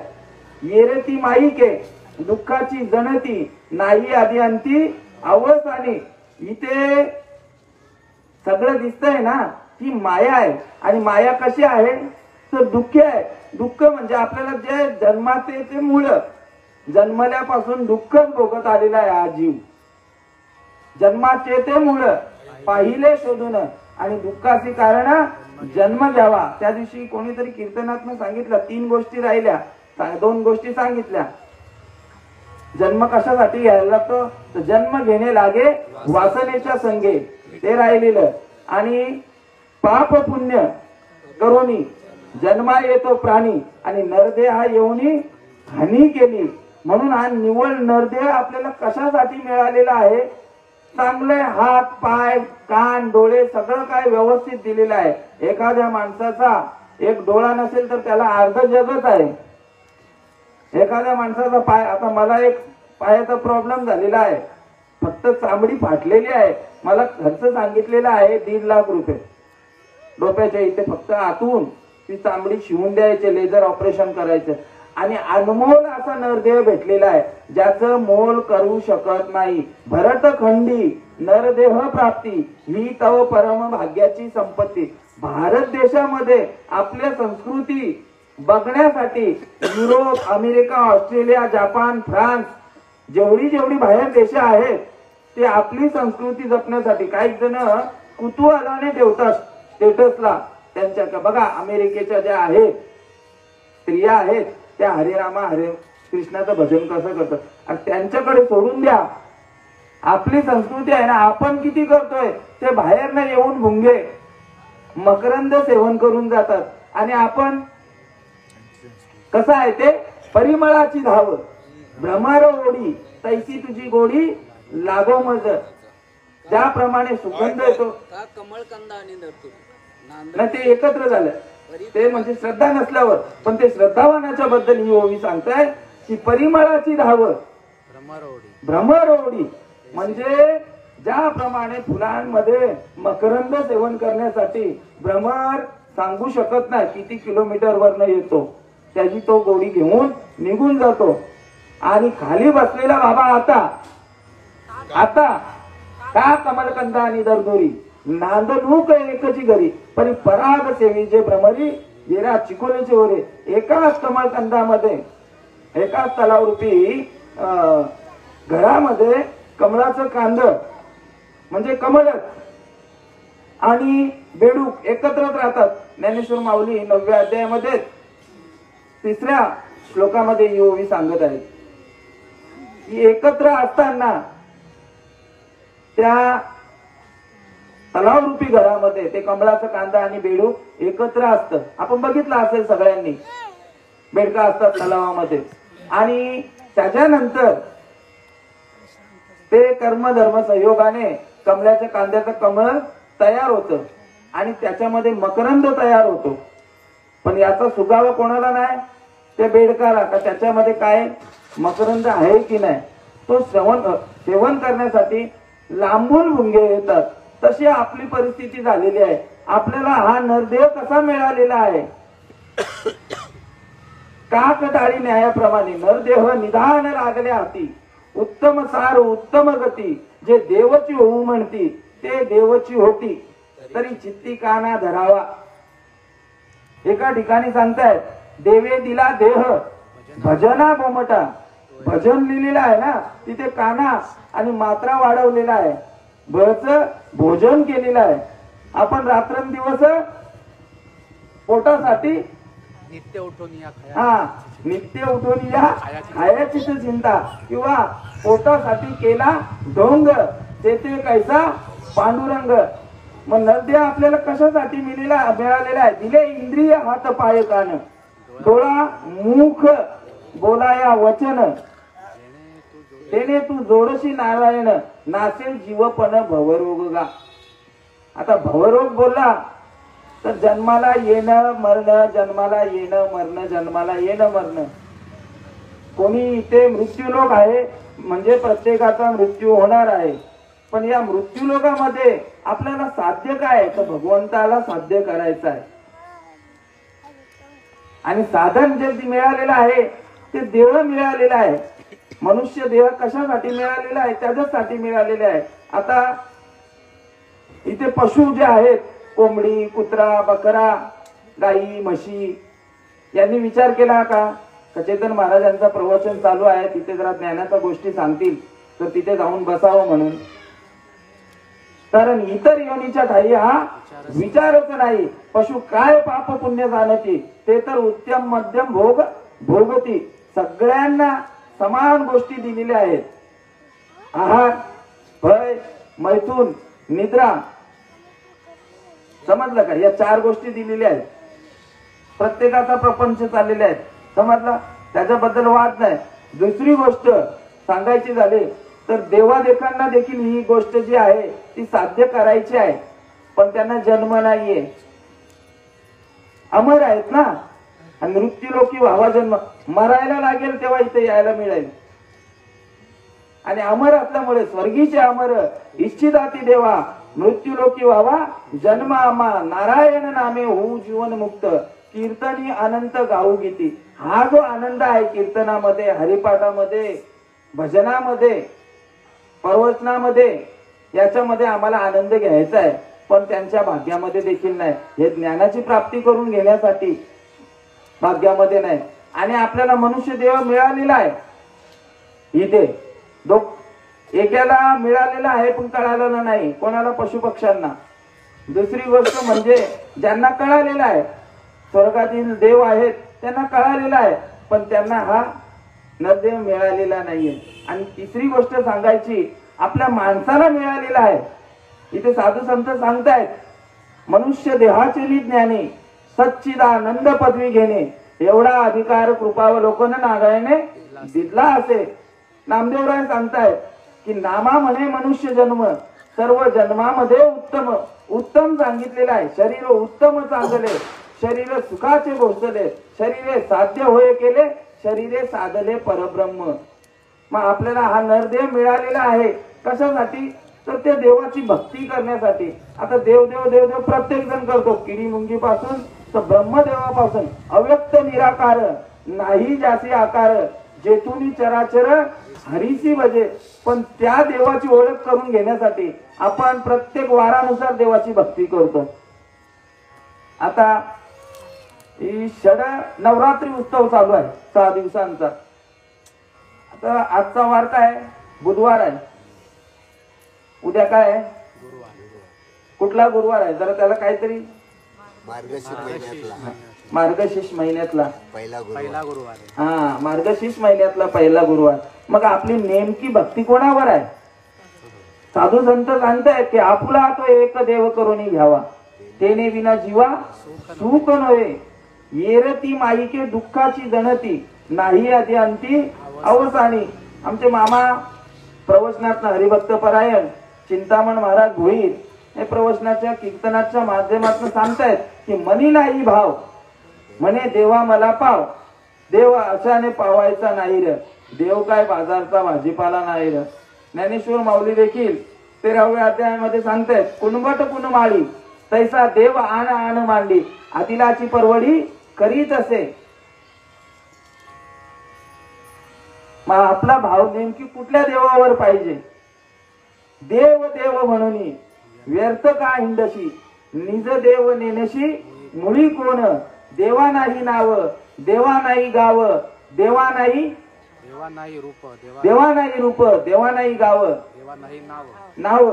येरती माईके दुःखाची जणती, नाही आधी अंती अवसानी. इथे सगळं दिसतंय ना, ती माया आहे. आणि माया कशी आहे तर दुःख आहे. दुःख म्हणजे आपल्याला जे जन्माचे ते मूळ, जन्मल्यापासून दुःखच भोगत आलेला आहे हा जीव. जन्माचे ते मूळ पाहिले शोधून, आणि दुःखाची कारण जन्म घ्यावा. त्या दिवशी कोणीतरी कीर्तनात सांगितलं, 3 गोष्टी राहिल्या, 2 गोष्टी सांगितल्या. जन्म कशासाठी घ्यायला लागतो तर जन्म घेणे लागे वासनेच्या संगे, ते राहिलेलं. आणि पाप पुण्य करोनी जन्मा येतो प्राणी, आणि नरदेह येऊनी हानी केली. म्हणून हा निव्वळ नरदेह आपल्याला कशासाठी मिळालेला आहे, चांगले हात पाय कान डोळे सगळं काय व्यवस्थित दिलेलं आहे. एखाद्या माणसाचा एक डोळा नसेल तर त्याला अर्ध जगत आहे. एखाद्या माणसाचा पाय, आता मला एक पायाचा प्रॉब्लेम झालेला आहे, फक्त चामडी फाटलेली आहे, मला खर्च सांगितलेला आहे 1.5 लाख रुपये. डोक्याच्या इथे फक्त आतून ती चांबडी शिवून द्यायचे, लेझर ऑपरेशन करायचं. आणि अनमोल असा नरदेह भेटलेला आहे ज्याचं मोल करू शकत नाही. भरतखंडी नरदेह प्राप्ती ही तव परम भाग्याची संपत्ती. भारत देशामध्ये आपल्या संस्कृती बघण्यासाठी Europe, America, Australia, Japan, France जेवढी बाहेर देश आहेत ते आपली संस्कृती जपण्यासाठी काही जण कुतूहलाने ठेवतात स्टेटसला त्यांच्या. बघा अमेरिकेच्या ज्या आहेत स्त्रिया आहेत त्या हरे रामा हरे कृष्णाचं भजन कसं करतात, आणि त्यांच्याकडे सोडून द्या. आपली संस्कृती आहे ना, आपण किती करतोय ते बाहेर न येऊन भुंगे मकरंद सेवन करून जातात. आणि आपण कसं आहे ते परिमळाची धाव भ्रमर ओढी तैसी तुझी गोडी लागो मज. ज्याप्रमाणे सुगंध येतो कमळकंद आणि नरतुरी ना ते एकत्र झालं ते म्हणजे श्रद्धा नसल्यावर, पण ते श्रद्धावानाच्या बद्दल ही ओवी सांगताय की परिमळाची धाव भ्रमर ओढी म्हणजे ज्याप्रमाणे फुलांमध्ये मकरंद सेवन करण्यासाठी भ्रमर सांगू शकत नाही किती किलोमीटर वरनं येतो, त्याची तो गोडी घेऊन निघून जातो. आणि खाली बसलेला बाबा आता का कमलकंदा आणि दरदोरी नांदणूक एकची घरी परी पराग सेवीचे भ्रमरी येरा चिकोलीचे ओरे. एकाच कमलकंदामध्ये एकाच तलावरूपी घरामध्ये कमळाचं कांद म्हणजे कमळच आणि बेडूक एकत्रच राहतात. ज्ञानेश्वर माऊली 9व्या अध्यायामध्ये 3ऱ्या श्लोकामध्ये ही ओवी सांगत आहे की एकत्र असताना त्या तलावरूपी घरामध्ये ते कमळाचं कांदा आणि बेडूक एकत्र असतं. आपण बघितलं असेल सगळ्यांनी, बेडका असतात तलावामध्ये. आणि त्याच्यानंतर ते कर्मधर्म संयोगाने कमळाच्या कांद्याचं कमळ तयार होतं आणि त्याच्यामध्ये मकरंद तयार होतो. पण याचा सुगावा कोणाला नाही, त्या बेडकाला का त्याच्यामध्ये काय मकरंद आहे की नाही. तो सेवन करण्यासाठी लांबून भुंगे येतात. तशी आपली परिस्थिती झालेली आहे. आपल्याला हा नरदेह कसा मिळालेला आहे, काकटाळी न्यायाप्रमाणे नरदेह निधान लागल्या हाती. उत्तम सार उत्तम गती जे देवची होऊ म्हणती ते देवची होती तरी चित्ती काना धरावा. एका ठिकाणी सांगतायत देवे दिला देह भजना गोमटा. भजन लिहिलेलं आहे ना, तिथे काना आणि मात्रा वाढवलेला आहे. बळच भोजन केलेलं आहे. आपण रात्रंदिवस पोटासाठी नित्य उठून या नित्य उठून या खायाची चिंता किंवा पोटासाठी केला ढोंग तेथे कैसा पांडुरंग. मग नरदेह आपल्याला कशासाठी मिळालेला आहे. दिले इंद्रिय हात पाय कान डोळा मुख बोलाया वचन तेने तू जोडशी नारायण नासेल जीवपण भवरोग गा. आता भवरोग बोलला तर जन्माला येणं मरण, जन्माला येणं मरण, जन्माला येणं मरण. कोणी इथे मृत्यूलोक आहे म्हणजे प्रत्येकाचा मृत्यू होणार आहे. पण या मृत्यूलोकामध्ये आपल्याला साध्य काय तर भगवंताला साध्य करायचं आहे. आणि साधन जे मिळालेलं आहे ते देह मिळालेलं आहे. मनुष्य देह कशासाठी मिळालेला आहे, त्याच्यासाठी मिळालेले आहे. आता इथे पशु जे आहेत कोंबडी, कुत्रा, बकरा, गाई, म्हशी यांनी विचार केला का चेतन महाराजांचं प्रवचन चालू आहे तिथे जरा ज्ञानाच्या गोष्टी सांगतील तर तिथे जाऊन बसावं म्हणून. कारण इतर योनीच्या ठाई हा विचारच नाही. पशु काय पाप पुण्य जाणती ते तर उत्तम मध्यम भोग भोगती. सगळ्यांना समान गोष्टी दिलेल्या आहेत. आहार, भय, मैथून, निद्रा, समजलं का, या 4 गोष्टी दिलेल्या आहेत. प्रत्येकाचा प्रपंच चाललेला आहे, समजला, त्याच्याबद्दल वाद नाही. दुसरी गोष्ट सांगायची झाली तर देवादेवांना देखील ही गोष्ट जी आहे ती साध्य करायची आहे. पण त्यांना जन्म नाहीये, अमर आहेत ना. आणि मृत्यूलोकी व्हावा जन्म, मरायला लागेल तेव्हा इथे यायला मिळेल. आणि अमर असल्यामुळे स्वर्गीचे अमर इच्छिताती देवा मृत्यूलोकी व्हावा जन्म आम्हा, नारायण नामे होऊ जीवन मुक्त, कीर्तनी अनंत गाऊ गीती. हा जो आनंद आहे कीर्तनामध्ये, हरिपाठामध्ये, भजनामध्ये, प्रवचनामध्ये, याच्यामध्ये आम्हाला आनंद घ्यायचा आहे. पण त्यांच्या भाग्यामध्ये देखील नाही. हे ज्ञानाची प्राप्ती करून घेण्यासाठी भाग्यामध्ये नाही. आणि आपल्याला मनुष्य देह मिळालेला आहे. इथे एकाला मिळालेला आहे पण कळालेलं नाही, कोणाला पशुपक्ष्यांना. दुसरी गोष्ट म्हणजे ज्यांना कळालेला आहे, स्वर्गातील देव आहेत त्यांना कळालेला आहे, पण त्यांना हा नरदेव मिळालेला नाहीये. आणि तिसरी गोष्ट सांगायची, आपल्या माणसाला मिळालेला आहे. इथे साधू संत सांगतायत, मनुष्य देहाचे ज्ञाने सच्चिदानंद पदवी घेणे, एवढा अधिकार कृपावलोकन नागायने दिला असे. नामदेवराय सांगतायत की नामा म्हणे मनुष्य जन्म, सर्व जन्मामध्ये उत्तम. उत्तम सांगितलेलं आहे. शरीर उत्तम चांगले, शरीर सुखाचे भोसले, शरीरे साध्य होय केले, शरीरे साधले परब्रह्म. मग आपल्याला हा नरदेव मिळालेला आहे कशासाठी? तर त्या देवाची भक्ती करण्यासाठी. आता देव देव देव देव प्रत्येक जण करतो, किडी मुंगी पासून तर ब्रह्मदेवापासून. अव्यक्त निराकार नाही जासी आकार, जेथुनी चराचर हरीसी भजे. पण त्या देवाची ओळख करून घेण्यासाठी आपण प्रत्येक वारानुसार देवाची भक्ती करतो. आता ही नवरात्री उत्सव चालू आहे 6 दिवसांचा. आता आजचा वार काय? बुधवार आहे. उद्या काय आहे? कुठला गुरुवार आहे? जरा त्याला काहीतरी मार्गशीर्ष महिन्यातला पहिला गुरुवार. हा, मार्गशीर्ष महिन्यातला पहिला गुरुवार. मग आपली नेमकी भक्ती कोणावर आहे? साधू संत सांगतायत की आपुला तो एक देव करून घ्यावा, तेने विना जीवा सुख नव्हे. येरती माईके दुःखाची जणती, नाही आधी अंती अवसानी. आमचे मामा प्रवचनात हरिभक्त परायण चिंतामण महाराज भोईर हे प्रवचनाच्या कीर्तनाच्या माध्यमातून सांगतायत की मनी नाही भाव, म्हणे देवा मला पाव, देव अशाने पावायचा नाही र, देव काय बाजारचा भाजीपाला नाही र. ज्ञानेश्वर माऊली देखील 13व्या अध्यायामध्ये सांगतायत, कुणबट कुण माळी तैसा देव आण आण मांडी, आदिलाची परवडी करीत असे. मग आपला भाव नेमकी कुठल्या देवावर पाहिजे? देव देव म्हणून व्यर्थ का हिंडशी, निज देव नेनशी मुळी कोण. देवा नाही नाव, देवा नाही गाव, देवा नाही रूप, देवा नाही रूप, देवा नाही गाव, नाव,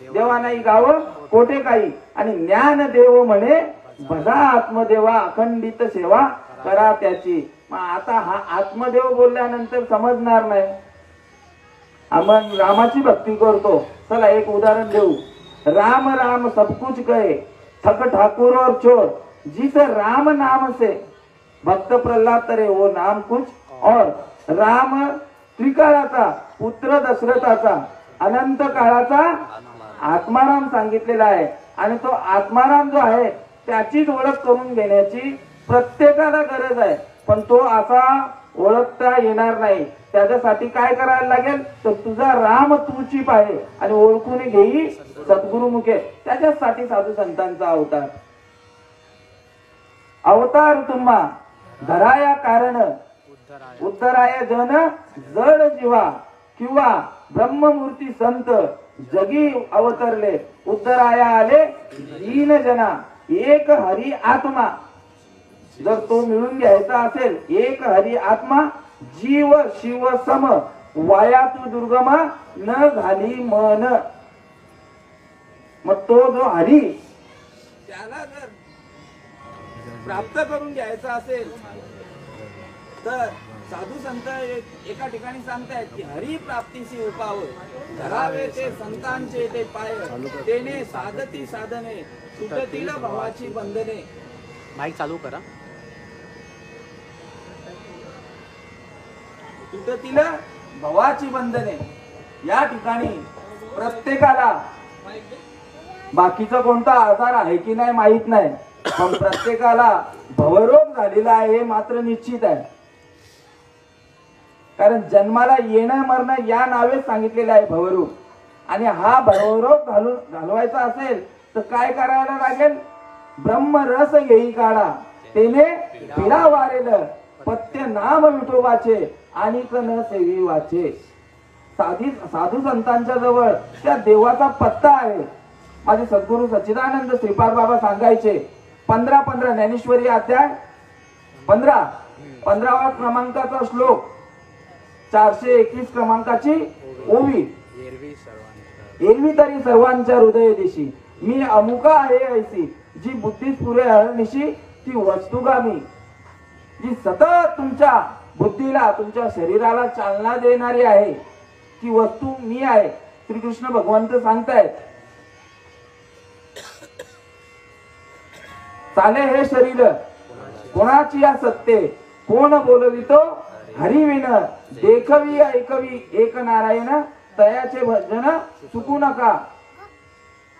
देवा नाही गाव कोठे काही. आणि ज्ञान देव म्हणे भजा आत्मदेवा, अखंडित सेवा करा त्याची. मग आता हा आत्मदेव बोलल्यानंतर समजणार नाही. आपण रामाची भक्ती करतो. चला एक उदाहरण देऊ. राम राम सब कुछ कहे, थक ठाकुर और चोर, जिस राम नाम से भक्त प्रल्हाद तरे वो नाम कुछ और. राम त्रिकाळाचा पुत्र दशरथाचा, अनंत काळाचा आत्माराम सांगितलेला आहे. आणि तो आत्माराम जो आहे त्याचीच ओळख करून घेण्याची प्रत्येकाला गरज आहे. पण तो असा ओळखता येणार नाही. त्याच्यासाठी काय करायला लागेल? तर तुझा राम तूची आहे आणि ओळखून घेई सद्गुरु मुखे. त्याच्यासाठी साधू संतांचा अवतार. अवतार तुम्हा धराया कारण, उद्धराय जन जड जीवा, किंवा ब्रह्ममूर्ती संत जगी अवतरले, उद्धराया आले दीन जना. एक हरी आत्मा जर तो मिळून घ्यायचा असेल, एक हरी आत्मा जीव शिव सम, वाया तू दुर्गमा न झाली मन. मग तो जो हरी त्याला जर प्राप्त करून घ्यायचा असेल तर साधू संत एका ठिकाणी सांगतायत की हरी प्राप्तीशी उपाव, धरावे ते संतांचे ते पाय, तेने साधती साधने, सुटतील भावाची बंधने. माईक चालू करा. सुटतील भावाची बंधने. या ठिकाणी प्रत्येकाला बाकीचा कोणता आजार आहे की नाही माहित नाही, पण प्रत्येकाला भवरोग झालेला आहे हे मात्र निश्चित आहे. कारण जन्माला येणं मरणं या नावेच सांगितलेलं आहे भवरोग. आणि हा भरवरोग घालवायचा असेल तर काय करायला लागेल? ब्रह्मरस येई काढा तेने पिढा वारेल पत्य नाम विठोबाचे आणि न सेवी वाचे. साधू संतांच्या जवळ त्या देवाचा पत्ता आहे. माझे सद्गुरू सच्चिदानंद श्रीपाद बाबा सांगायचे 15 ज्ञानेश्वरी अध्याय 15वा क्रमांकाचा श्लोक 421 क्रमांकाची ओवी. एरवी तरी सर्वांच्या हृदय दिशी मी अमुका आहे ऐसी जी बुद्धीस पुरे हरनिशी ती वस्तुगामी. जी सतत तुमच्या बुद्धीला तुमच्या शरीराला चालना देणारी आहे ती वस्तू मी आहे. श्रीकृष्ण भगवंत सांगतायत चाले हे शरीर कोणाची या सत्ते कोण बोलवितो हरिविन देखवी ऐकवी एक नारायण तयाचे भजन चुकू नका.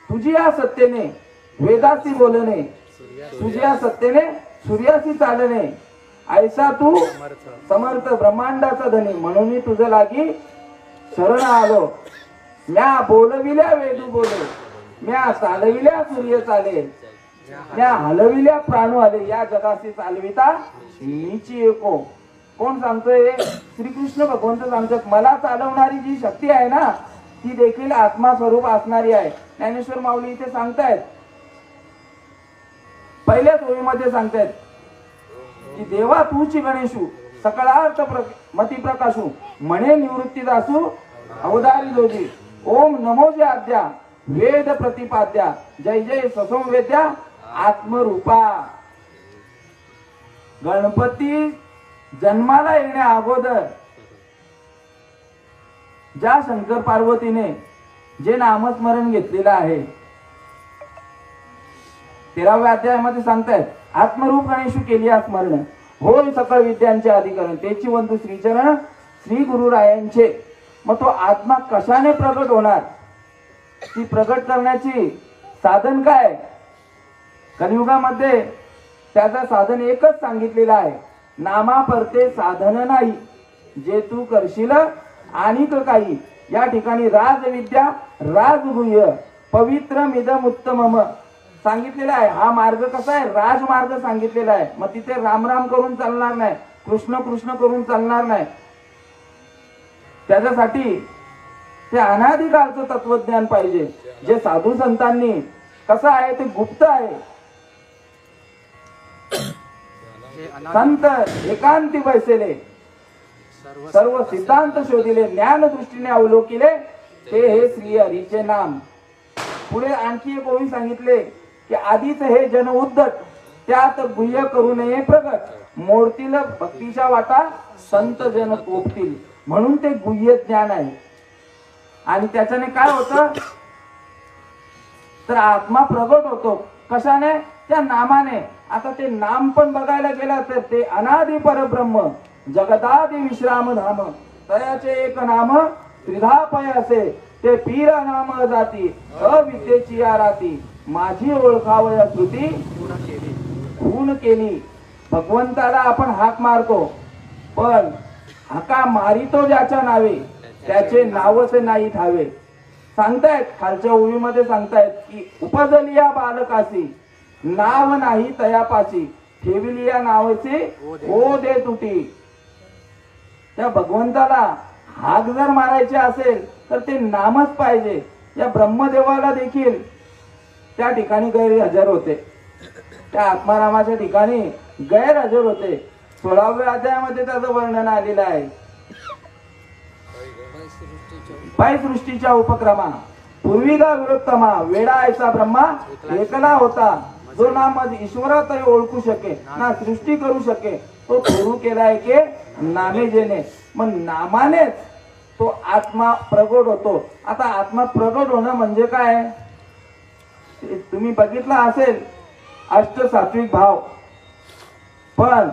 तुझी या सत्तेने वेदासी बोलणे तुझी या सत्तेने सूर्यासी चालणे ऐसा तू समर्थ ब्रह्मांडाचा धनी म्हणून मी तुझं लागी शरण आलो. म्या बोलविल्या वेदू बोले म्या चालविल्या सूर्य चाले म्या हलविल्या प्राणू आले या जगाशी चालविता मीची एको. कोण सांगतोय? श्रीकृष्ण भगवंत सांगतात मला चालवणारी जी शक्ती आहे ना ती देखील आत्मा स्वरूप असणारी आहे. ज्ञानेश्वर माऊली इथे सांगतायत पहिल्याच ओळीमध्ये सांगतायत की देवा तूची गणेशू सकळार्थ मती प्रकाशू म्हणे निवृत्ती दासू अवतारी जोजी. ओम नमो जय आद्या वेद प्रतिपाद्या जय जय ससंवेद्या आत्मरूपा. गणपती जन्माला येण्या अगोदर ज्या शंकर पार्वतीने जे नामस्मरण घेतलेलं आहे 13व्या अध्यायामध्ये सांगतायत आत्मरूप गणेशू केली स्मरण होय सकळ विद्यांचे अधिकरण तेची वंदू श्रीचरण श्री गुरुरायांचे. मग तो आत्मा कशाने प्रगट होणार? ती प्रगट करण्याची साधन काय? कलियुगामध्ये त्याचं साधन एकच सांगितलेलं आहे नामा परते साधन नाही जे तू करशील आणि काही. या ठिकाणी राजविद्या राजगुह्य पवित्र मिदम उत्तमम सांगितलेला आहे. हा मार्ग कसा आहे? राजमार्ग सांगितलेला आहे. मग तिथे राम राम करून चालणार नाही कृष्ण कृष्ण करून चालणार नाही. त्याच्यासाठी ते अनादिकालचं तत्वज्ञान पाहिजे जे साधू संतांनी कसं आहे ते गुप्त आहे. संत एकांती बैसले सर्व सिद्धांत शोधिले ज्ञान दृष्टीने अवलोकिले ते हे श्री हरीचे नाम. पुढे आणखी एक ओवी सांगितले की आधीच हे जन उद्धट त्यात गुह्य करू नये प्रगट मोडतील भक्तीच्या वाटा संत जन कोपतील. म्हणून ते गुह्य ज्ञान आहे. आणि त्याच्याने काय होतं तर आत्मा प्रगट होतो. कशाने? त्या नामाने. आता ते नाम पण बघायला गेला तर ते अनादि परब्रह्म जगदादि विश्राम धाम तयाचे एक नाम त्रिधापय असे ते पीर नाम जाती अविद्येची आराती माझी ओळखावया श्रुती खून केली. भगवंताला आपण हाक मारतो पण हाका मारितो ज्याच्या नावे त्याचे नावच नाही ठावे. सांगतायत खालच्या ओळीमध्ये सांगतायत की उपजली या बालकासी नाव नाही तयापासी ठेवली या नावाचे हो दे तुटी. त्या भगवंताला हाक जर मारायचे असेल तर ते नामच पाहिजे. या ब्रह्मदेवाला देखील त्या ठिकाणी गैरहजर होते. त्या आत्मारामाच्या ठिकाणी गैरहजर होते. 16व्या अध्यायामध्ये त्याचं वर्णन आलेलं आहे. पाय सृष्टीच्या उपक्रमा पूर्वीला विरोत्तमा वेडा ऐसा ब्रह्मा एकला होता जो ना मध ईश्वरात ओळखू शके ना सृष्टी करू शके तो थोरू केलाय के नामे जेने. मग नामानेच तो आत्मा प्रगट होतो. आता आत्मा प्रगट होणं म्हणजे काय? तुम्ही बघितलं असेल अष्टसात्विक भाव. पण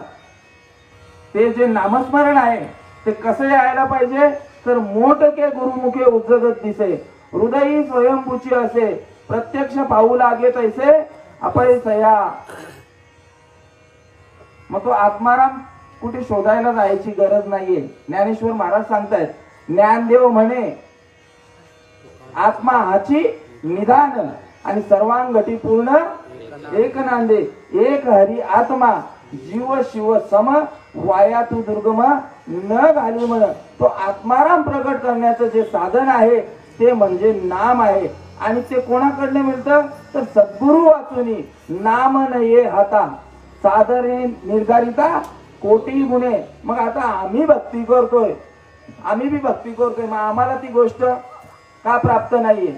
ते जे नामस्मरण आहे ते कसं यायला पाहिजे तर मोठके गुरुमुखे उज्जगत दिसे हृदयी स्वयंभूची असे प्रत्यक्ष पाहू लागे तैसे अपयसया. मग तो आत्माराम कुठे शोधायला जायची गरज नाहीये. ज्ञानेश्वर महाराज सांगतायत ज्ञानदेव म्हणे आत्मा हाची निधान आणि सर्वांगटी पूर्ण एक नांदे एक हरी आत्मा जीव शिव सम वाया तू दुर्गम न घाली म्हण. तो आत्माराम प्रगट करण्याचं जे साधन आहे ते म्हणजे नाम आहे. आणि ते कोणाकडनं मिळतं तर सद्गुरु वाचुनी नाम नये हाता सादरे निर्धारिता कोटी गुणे. मग आता आम्ही भक्ती करतोय, आम्ही बी भक्ती करतोय, मग आम्हाला ती गोष्ट का प्राप्त नाहीये?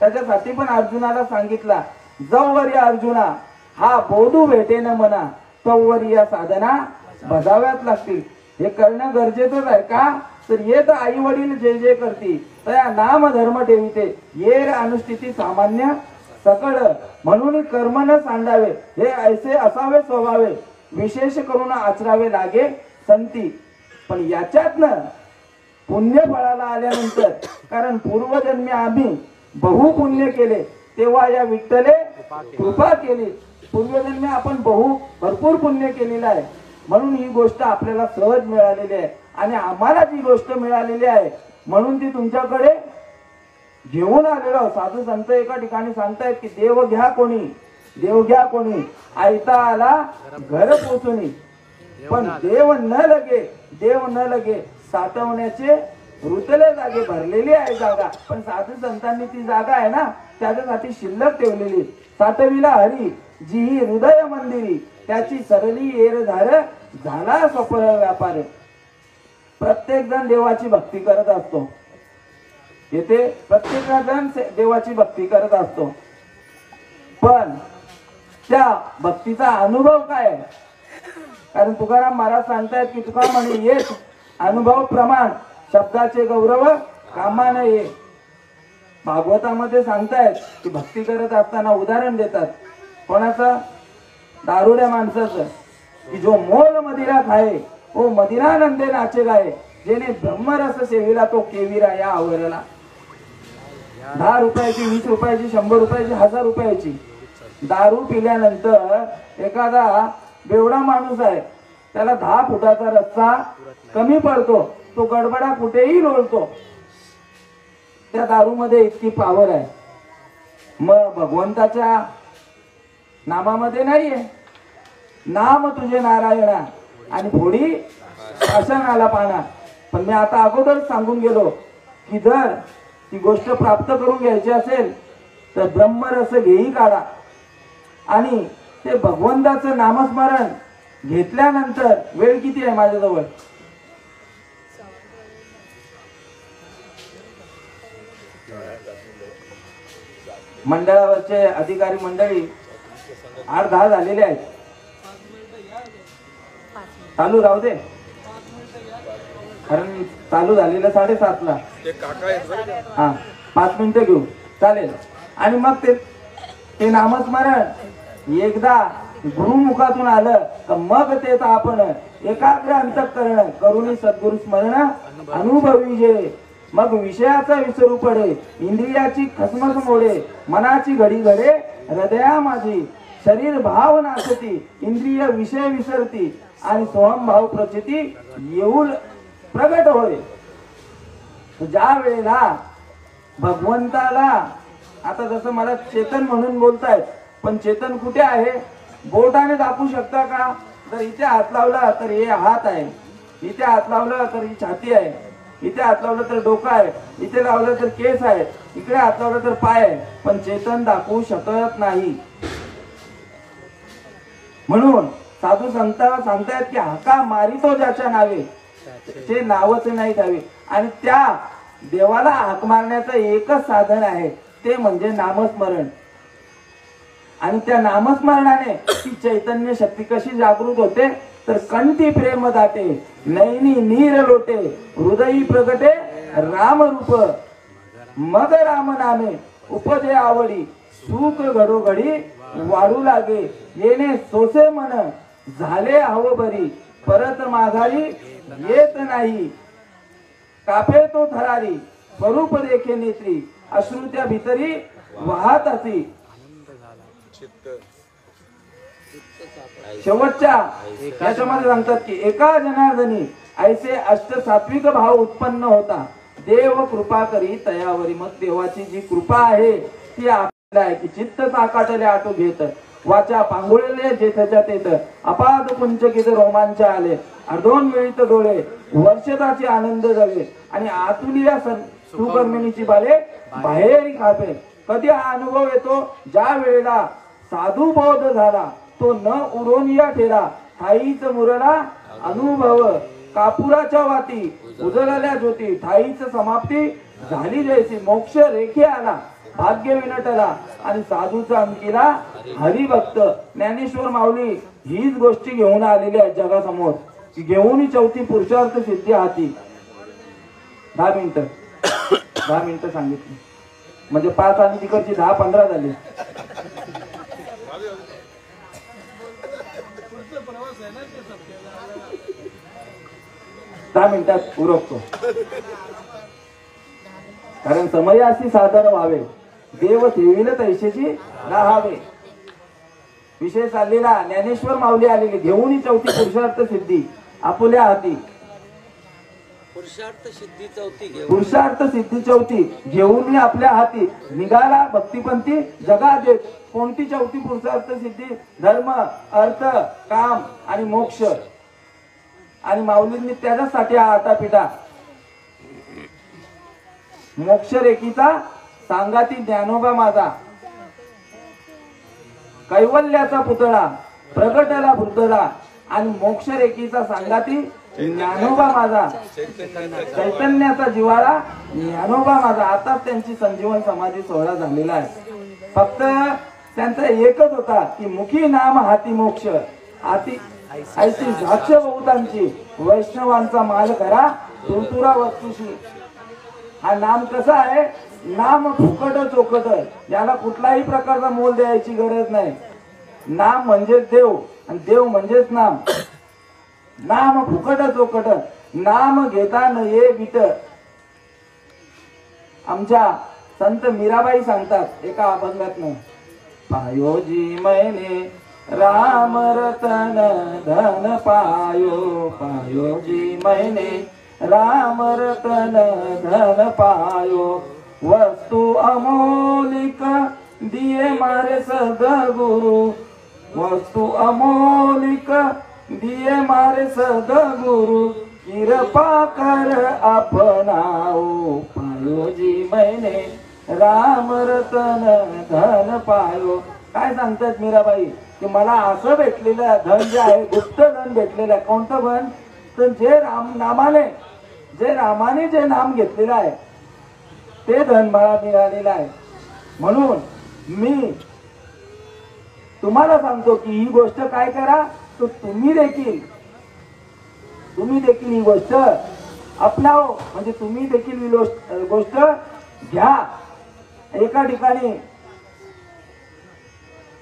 त्याच्यासाठी पण अर्जुनाला सांगितला, जवरी अर्जुना हा बोधू भेटेन मना तवरी या साधना बजाव्याच लागतील. हे करणं गरजेचंच आहे का? तर ये तर आई वडील जे जे करती तया नाम धर्म ठेविते ये रे अनुष्ठिती सामान्य सकळ म्हणून कर्म न सांडावे हे ऐसे असावे स्वभावे विशेष करून आचरावे लागे संती. पण याच्यातनं पुण्य फळाला आल्यानंतर, कारण पूर्वजन्मी आम्ही बहु पुण्य केले तेव्हा या विठ्ठले कृपा केली. पूर्वजन्मी आपण भरपूर पुण्य केलेलं आहे म्हणून ही गोष्ट आपल्याला सहज मिळालेली आहे. आणि आम्हाला जी गोष्ट मिळालेली आहे म्हणून ती तुमच्याकडे घेऊन आलेलो. साधू संत एका ठिकाणी सांगतायत की देव घ्या कोणी, देव घ्या कोणी, आयता आला घर पोचुनी. पण देव न लगे साठवण्याचे रुतले जागे भरलेली आहे जागा. पण साधू संतांनी ती जागा आहे ना त्याच्यासाठी शिल्लक ठेवलेली. साठविला हरी जी ही हृदय मंदिरी त्याची सरली येर धार झाला सफल व्यापार. प्रत्येक जण देवाची भक्ती करत असतो, येथे प्रत्येक जण देवाची भक्ती करत असतो. पण त्या भक्तीचा अनुभव काय? कारण तुकाराम महाराज सांगतायत की तुका म्हणे येत अनुभव प्रमाण शब्दाचे गौरव कामा नये. भागवतामध्ये सांगतायत की भक्ती करत असताना उदाहरण देतात कोणाचं? दारुड्या माणसाचं की जो मोल मदिरा खाये ओ मदिरानंदे नाचे गाये जेने ब्रह्मरस सेविला तो केविरा या आवरला. 10 रुपयाची, 20 रुपयाची, 100 रुपयाची, 1000 रुपयाची दारू पिल्यानंतर एखादा बेवडा माणूस आहे त्याला 10 फुटाचा रस्ता कमी पडतो, तो गडबडा कुठेही लोळतो. त्या दारूमध्ये इतकी पावर आहे. मग भगवंताच्या नामामध्ये नाहीये. नाम तुझे नारायणा आणि थोडी आला पाना. पण मी आता अगोदर सांगून गेलो की जर ती गोष्ट प्राप्त करून घ्यायची असेल तर ब्रह्मरस घेई काढा. आणि ते भगवंताचं नामस्मरण घेतल्यानंतर वेळ किती आहे माझ्याजवळ? मंडळावरचे अधिकारी मंडळी 8-10 झालेले आहेत. चालू राहू दे, कारण चालू झालेलं 7:30 ला. हा 5 मिनिटं घेऊ चालेल. आणि मग ते नामस्मरण एकदा गुरुमुखातून आलं तर मग ते आपण एकाग्र अंतःकरण करून सद्गुरु स्मरण अनुभवी जे. मग विषयाचा विसरू पडे, इंद्रियाची खसमस मोडे, मनाची घडी घडे हृदया माझी, शरीर भाव नाचती, इंद्रिय विषय विसरती आणि सोहम भाव प्रचिती येऊ प्रगट होय. ज्या वेळेला भगवंताला, आता जसं मला चेतन म्हणून बोलतायत, पण चेतन कुठे आहे? बोटाने दाखवू शकता का? तर इथे हात लावला तर हे हात आहे, इथे हात लावला तर ही छाती आहे, इथे हात लावलं तर डोकं आहे, इथे लावलं तर केस आहे, इकडे हात लावलं तर पाय आहे. पण चेतन दाखवू शकत नाही. म्हणून साधू संतांना सांगतायत की हाका मारितो ज्याच्या नावे ते नावच नाही द्यावे. आणि त्या देवाला हाक मारण्याचं एकच साधन आहे ते म्हणजे नामस्मरण. आणि त्या नामस्मरणाने ती चैतन्य शक्ती कशी जागृत होते तर कंठी प्रेम दाटे, नैनी नीर लोटे, हृदयी प्रगटे राम रूप, मग राम नामे उपदे आवडी, सुख घडोघडी वाढू लागे, येणे सोसे मन झाले हव बरी, परत माघारी येत नाही, कापे तो थरारी, स्वरूप देखे नेत्री, अश्रुत्या भीतरी वाहत असी. शेवटच्या याच्यामध्ये सांगतात की एका जनार्दनी ऐसे अष्ट सात्विक भाव उत्पन्न होता, देव कृपा करी तयावरी. मग देवाची जी कृपा आहे ती आपल्याला आहे की चित्त चाकाटले आटो घेत वाचा पांगुळले जेथच्या तेथ अपाद कुंचकित रोमांच आले अर्धोन मिळित डोळे वर्षदाचे आनंद झाले आणि आतुलिया सुकर्मिणीची बाले बाहेर खापे. कधी हा अनुभव येतो ज्या वेळेला साधू बौद्ध झाला तो न उरोनिया ठेला ठाईच मुरला अनुभव. कापुराच्या वाती उजळल्या ज्योती ठाईच समाप्ती झाली जैसी. मोक्ष रेखे आला भाग्य विनटला आणि साधूचा अंकिला हरिभक्त. ज्ञानेश्वर माऊली हीच गोष्टी घेऊन आलेली आहेत जगासमोर की घेऊन चौथी पुरुषार्थ सिद्धी हाती. 10 मिनिटं सांगितली म्हणजे 5 आणि तिकडची 10-15 झाली. 10 मिनिटात उरकतो कारण समयासी सादर व्हावे देव ठेवील तैशेची राहावे. विषय चाललेला ज्ञानेश्वर माऊली आलेली घेऊन चौथी पुरुषार्थ सिद्धी आपुल्या हाती. पुरुषार्थ सिद्धी चौथी घेऊन आपल्या हाती निघाला भक्तिपंथी जगा देत. कोणती चौथी पुरुषार्थ सिद्धी? धर्म अर्थ काम आणि मोक्ष. आणि माऊलींनी त्याच्यासाठी हा आटापिटा मोक्ष रेखीचा सांगाती ज्ञानोबा माझा कैवल्याचा पुतळा प्रगटला भूतळा आणि मोक्ष रेखीचा सांगाती ज्ञानोबा माझा चैतन्याचा जिवाळा ज्ञानोबा माझा. आता त्यांची संजीवन समाधी सोहळा झालेला आहे. फक्त त्यांचा एकच होता की मुखी नाम हाती मोक्ष हाती ऐशी द्राक्ष बहुतांची वैष्णवांचा माल करा तुरतुरा वस्तूशी. हा नाम कसा आहे? नाम फुकट चोखट याला कुठलाही प्रकारचा मोल द्यायची गरज नाही. नाम म्हणजेच देव आणि देव म्हणजेच नाम. नाम फुकट चोखट नाम घेता न ये बीट. आमच्या संत मीराबाई सांगतात एका अभंगातनं पायोजी मैने राम रतन धन पायो पायोजी मैने राम रतन धन पायो वस्तु अमोलिक दिए मारे सदगुरु वस्तु अमोलिक दिए मारे सदगुरु कृपा कर अपनाओ पायोजी मैने राम रतन धन पायो. काय सांगतात मीराबाई की मला असं भेटलेलं धन जे आहे गुप्त धन भेटलेलं आहे. कोणतं धन? तर जे रामाने जे नाम घेतलेलं आहे ते धन मला मिळालेलं आहे. म्हणून मी तुम्हाला सांगतो की ही गोष्ट काय करा तर तुम्ही देखील ही गोष्ट अपनाव म्हणजे तुम्ही देखील ही गोष्ट घ्या. एका ठिकाणी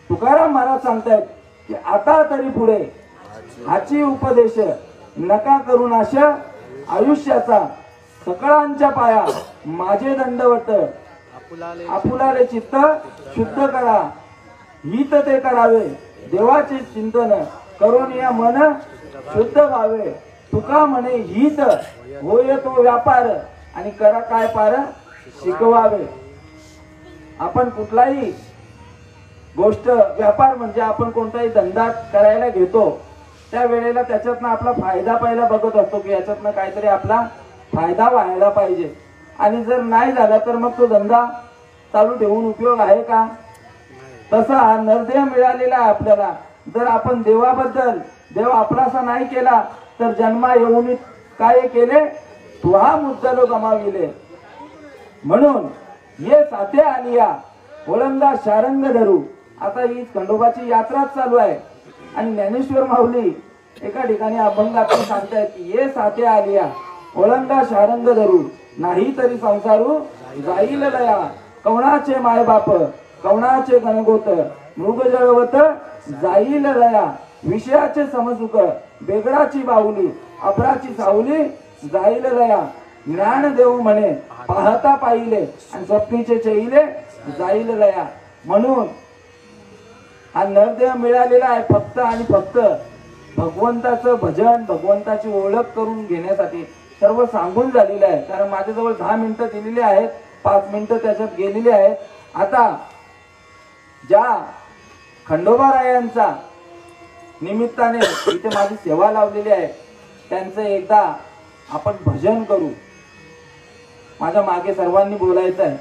तुकाराम महाराज सांगतायत की आता तरी पुढे हाची उपदेश नका करून आशा आयुष्याचा सकळांच्या पाया माझे दंडवत आपुलाले चित्त शुद्ध करा हित ते करावे देवाचे चिंतन करून या मन शुद्ध व्हावे. तुका म्हणे हित होय तो व्यापार आणि करा काय पार शिकवावे. आपण कुठलाही गोष्ट व्यापार म्हणजे आपण कोणताही धंदा करायला घेतो त्या वेळेला त्याच्यातनं आपला फायदा पहिला बघत असतो की याच्यातनं काहीतरी आपला फायदा व्हायला पाहिजे. आणि जर नाही झाला तर मग तो धंदा चालू ठेवून उपयोग आहे का? तसा हा नरदेह मिळालेला आहे आपल्याला. जर आपण देवाबद्दल देव आपलासा नाही केला तर जन्मा येऊन काय केले तू हा मुद्दलो गमाविले. म्हणून ये साथे आलिया ओळंदा शारंग धरू. आता ही खंडोबाची यात्राच चालू आहे आणि ज्ञानेश्वर माऊली एका ठिकाणी अभंगातून सांगतायत की ये साथे आलिया ओळंदा शारंग धरू नाही तरी संसारू जाईल लया. कवणाचे मायबाप कवणाचे गणगोत मृग जळवत जाईल लया. विषयाचे समसुख बेगडाची बाहुली अपराची सावली जाईल लया. ज्ञान देव म्हणे पाहता पाहिले आणि स्वप्नीचे चेहिले जाईल लया. म्हणून हा नरदेह मिळालेला आहे फक्त आणि फक्त भगवंताचं भजन भगवंताची ओळख करून घेण्यासाठी. सर्व सांगून झालेलं आहे. कारण माझ्याजवळ 10 मिनिटं दिलेली आहेत, 5 मिनिटं त्याच्यात गेलेली आहेत. आता ज्या खंडोबारायांचा निमित्ताने इथे माझी सेवा लावलेली आहे त्यांचं एकदा आपण भजन करू. माझ्या मागे सर्वांनी बोलायचं आहे.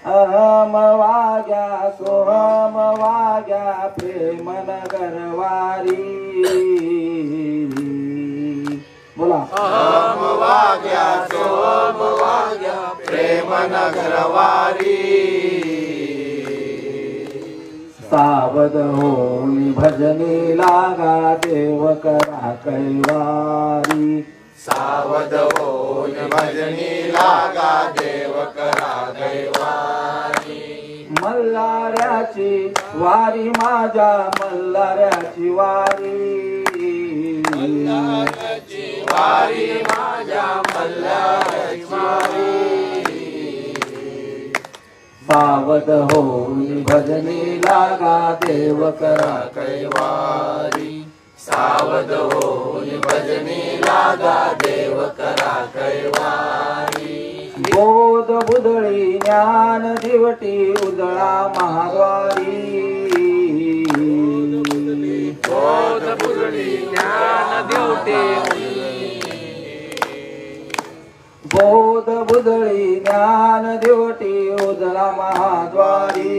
अहम वाग्या सोहम वाग्या प्रेम नगरवारी. बोला. अहम वाग्या सोम वाग्या प्रेम नगरवारी. सावध होऊन भजनी लागा देव करा कैवारी. सावध होऊन भजनी लागा देव करा कैवारी. मल्हाऱ्याची वारी माझ्या मल्हाऱ्याची वारी. मल्हाराची वारी माझ्या मल्हाराची वारी. सावध होऊन भजनी लागा देव करा कैवारी. सावध होऊन भजनी लागा देव करा कैवारी. बोध बुधळी ज्ञान दिवटी उजळा महाद्वारी. बोध बुधळी ज्ञान दिवटी. बोध बुधळी ज्ञान दिवटी उजळा महाद्वारी.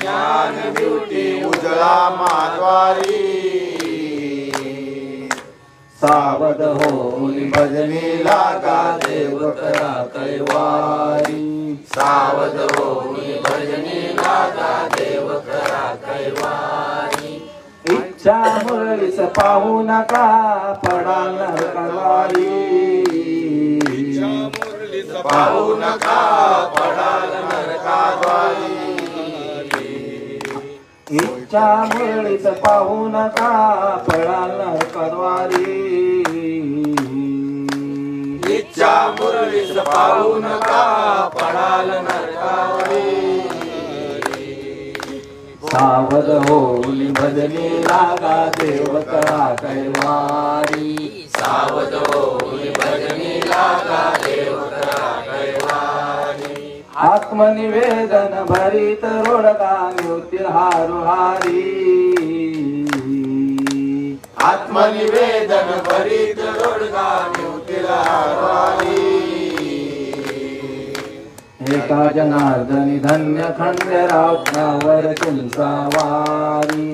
ज्ञान दिवटी उजळा महाद्वारी. सावध होऊन भजनी लागा देव करा कैवारी. सावध होऊन भजनी लागा देव करा कैवारी. इच्छा मुरळीस पाहू नका पडाल नरकवारी. पाहू नका पडाल नरकाद्वारी. इच्छा मुरळीस पाहू नका पडाल नरकवारी. इच्छा मुरळीस पाहू नका पडाल नरकाद्वारी. सावध होऊन भजनी लागा देव करा कैवारी. सावध होऊन भजनी लागा देव करा कैवारी. आत्मनिवेदन भरीत रोडगा निवतील हारुहारी. आत्मनिवेदन भरीत रोडगा निवतील हारुहारी. एका जनार्दनी धन्य खंडेराव त्यावर तुमचा वारी.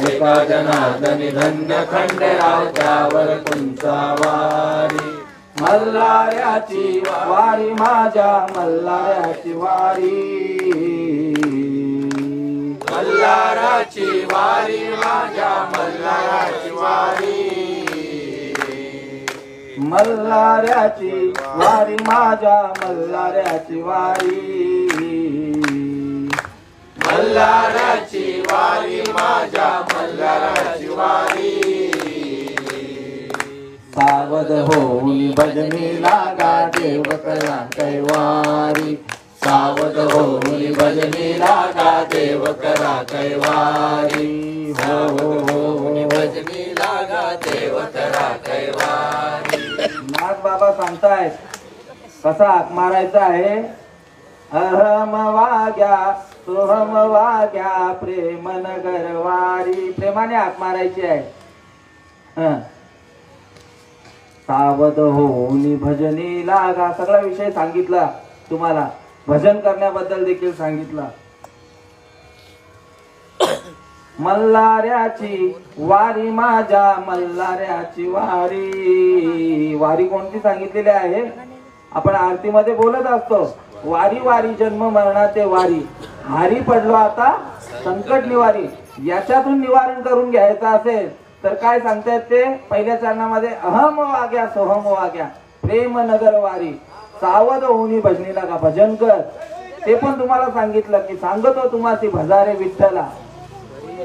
एका जनार्दनी धन्य खंडेराव त्यावर तुमचा वारी. मल्हाऱ्याची वारी माझ्या मल्हाऱ्याची वारी. मल्हाराची वारी माझ्या मल्हाराची वारी. मल्हाऱ्याची वारी माझ्या मल्हाऱ्याची वारी. मल्हाराची वारी माझ्या मल्हाराची वारी. सावध होऊन भजनी लागा देव करा कैवारी. सावध होऊन भजनी लागा देव करा कैवारी. सावध होऊन भजनी लागा देव करा कैवारी. नाथ बाबा सांगतायत कसा हाक मारायचा आहे. अहम वाग्या सोहम वाग्या प्रेम नगरवारी. प्रेमाने हाक मारायची आहे. सावध होऊन भजनी लागा. सगळा विषय सांगितला तुम्हाला. भजन करण्याबद्दल देखील सांगितलं. मल्हाऱ्याची वारी माझ्या मल्हाऱ्याची वारी. वारी कोणती सांगितलेली आहे. आपण आरतीमध्ये बोलत असतो वारी वारी जन्म मरणाचे वारी. हारी पडलो आता संकट निवारी. याच्यातून निवारण करून घ्यायचं असेल तर काय सांगतायत ते पहिल्या चरणामध्ये. अहम वाग्या सोहम वाग्या प्रेम नगर वारी. सावध होऊन भजनी लागा. भजन कर. ते पण तुम्हाला सांगितलं की सांगतो तुम्हाला भजारे विठ्ठला.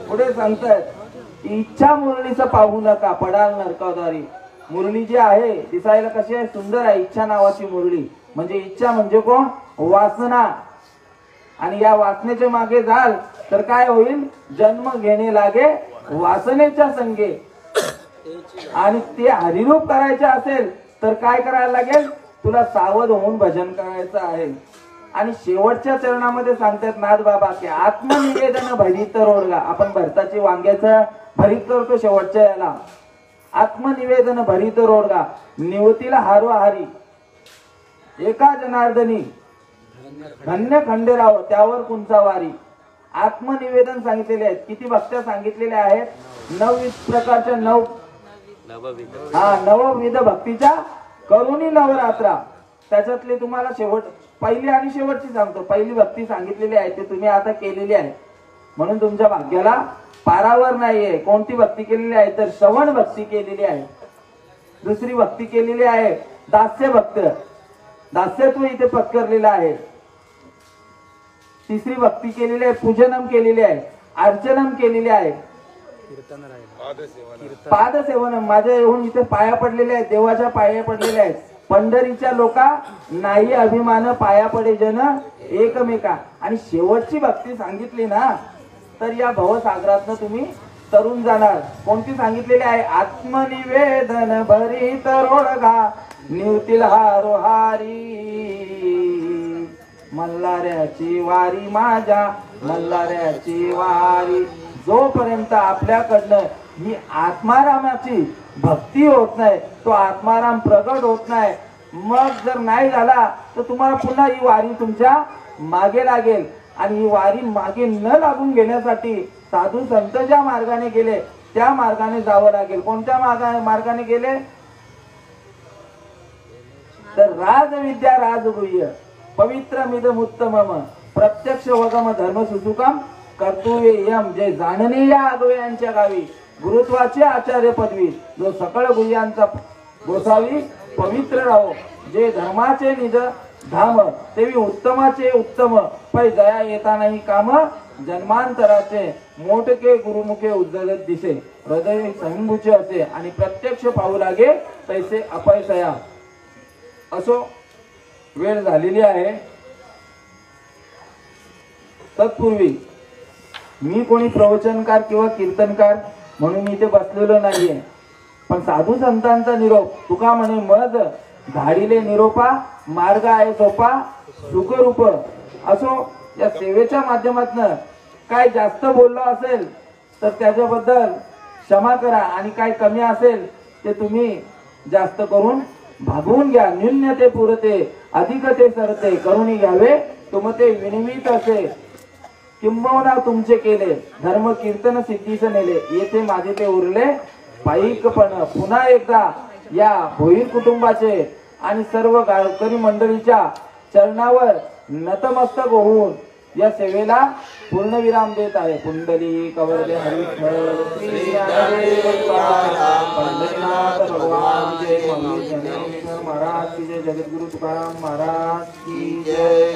पुढे सांगतायत इच्छा मुरळीचं पाहू नका पडाल नरकाद्वारी. मुरली जी आहे दिसायला कशी आहे सुंदर आहे. इच्छा नावाची मुरली म्हणजे इच्छा म्हणजे कोण वासना. आणि या वासनेच्या मागे जाल तर काय होईल जन्म घेणे लागे वासनेच्या संगे. आणि ते हरिरूप करायचे असेल तर काय करायला लागेल, तुला सावध होऊन भजन करायचं आहे. आणि शेवटच्या चरणामध्ये सांगतात नाथ बाबा की आत्मनिवेदन भरित रोडगा. आपण भरताची वांग्याचं भरीत करतो शेवटच्या याला. आत्मनिवेदन भरित रोडगा निवतीला हारो हारी एका जनार्दनी धन्य खंडेराव त्यावर कुंचा वारी. आत्मनिवेदन सांगितलेले आहेत. किती भक्त्या सांगितलेल्या आहेत? 9 प्रकारच्या नवविध भक्तीच्या करुणी नवरात्रा. त्याच्यातले तुम्हाला पहिली आणि शेवटची सांगतो. पहिली भक्ती सांगितलेली आहे ते तुम्ही आता केलेली आहे म्हणून तुमच्या भाग्याला पारावर नाहीये. कोणती भक्ती केलेली आहे तर श्रवण भक्ती केलेली आहे. दुसरी भक्ती केलेली आहे दास्य भक्त, दास्यत्व इथे पत्करलेलं आहे. तिसरी भक्ती केलेली आहे पूजनम केलेली आहे, अर्चनम केलेली आहे, पादसेवन माझ्या येऊन इथे पाया पडलेले आहेत, देवाच्या पाया पडलेल्या आहेत. पंढरीच्या लोका नाही अभिमान पाया पडे जन एकमेका. आणि शेवटची भक्ती सांगितली ना तर या भवसागरातनं तुम्ही तरुण जाणार. कोणती सांगितलेली आहे? आत्मनिवेदन भरित रोडगा निवतील हारो हारी मल्हाऱ्याची वारी माझ्या मल्हाऱ्याची वारी. जोपर्यंत आपल्याकडनं ही आत्मारामाची भक्ती होत नाही, तो आत्माराम प्रगट होत नाही, मग जर नाही झाला तर तुम्हाला पुन्हा ही वारी तुमच्या मागे लागेल. आणि ही वारी मागे न लागून घेण्यासाठी साधू संत ज्या मार्गाने गेले त्या मार्गाने जावं लागेल. कोणत्या मार्गाने गेले तर राजविद्या राजगुह्य पवित्रमिदम उत्तमम प्रत्यक्ष वगम धर्म सुसुकम कर्तव्य यम. जे जाणणे या आगोयांच्या गावी गुरुत्वाची आचार्य पदवी जो सकळ गुह्यांचा गोसावी पवित्र राहो. जे धर्माचे निज धाम तेवी उत्तमाचे उत्तम पै जया येता नाही काम जन्मांतराचे मोठके गुरुमुखे उज्जलत दिसे हृदय संभूचे असे आणि प्रत्यक्ष पाहू लागे तैसे अपयसया. असो वेळ झालेली आहे. तत्पूर्वी मी कोणी प्रवचनकार किंवा कीर्तनकार म्हणून इथे बसलेलो नाहीये, पण साधू संतांचा निरोप तुका म्हणे मज धाडिले निरोपा मार्ग आहे सोपा सुखरूप. असो या सेवेच्या माध्यमातून काय जास्त बोललो असेल तर त्याच्याबद्दल क्षमा करा आणि काय कमी असेल ते तुम्ही जास्त करून भागवून घ्या. न्यून्य ते पुरते अधिक ते सरते करून घ्यावे तुम ते विनिमित असे किंबहुना तुमचे केले धर्म कीर्तन सिद्धीस नेले येथे माझे ते उरले पायिकपण. पुन्हा एकदा या भोईर कुटुंबाचे आणि सर्व गावकरी मंडळीच्या चरणावर नतमस्तक होऊन या सेवेला पूर्णविराम देत आहे. कुंडली कवरले हरिविठ्ठल श्री ज्ञानदेव पंढरीनाथ भगवान जय. ज्ञानेश्वर महाराज की जय. जगद्गुरु तुकाराम महाराज की जय.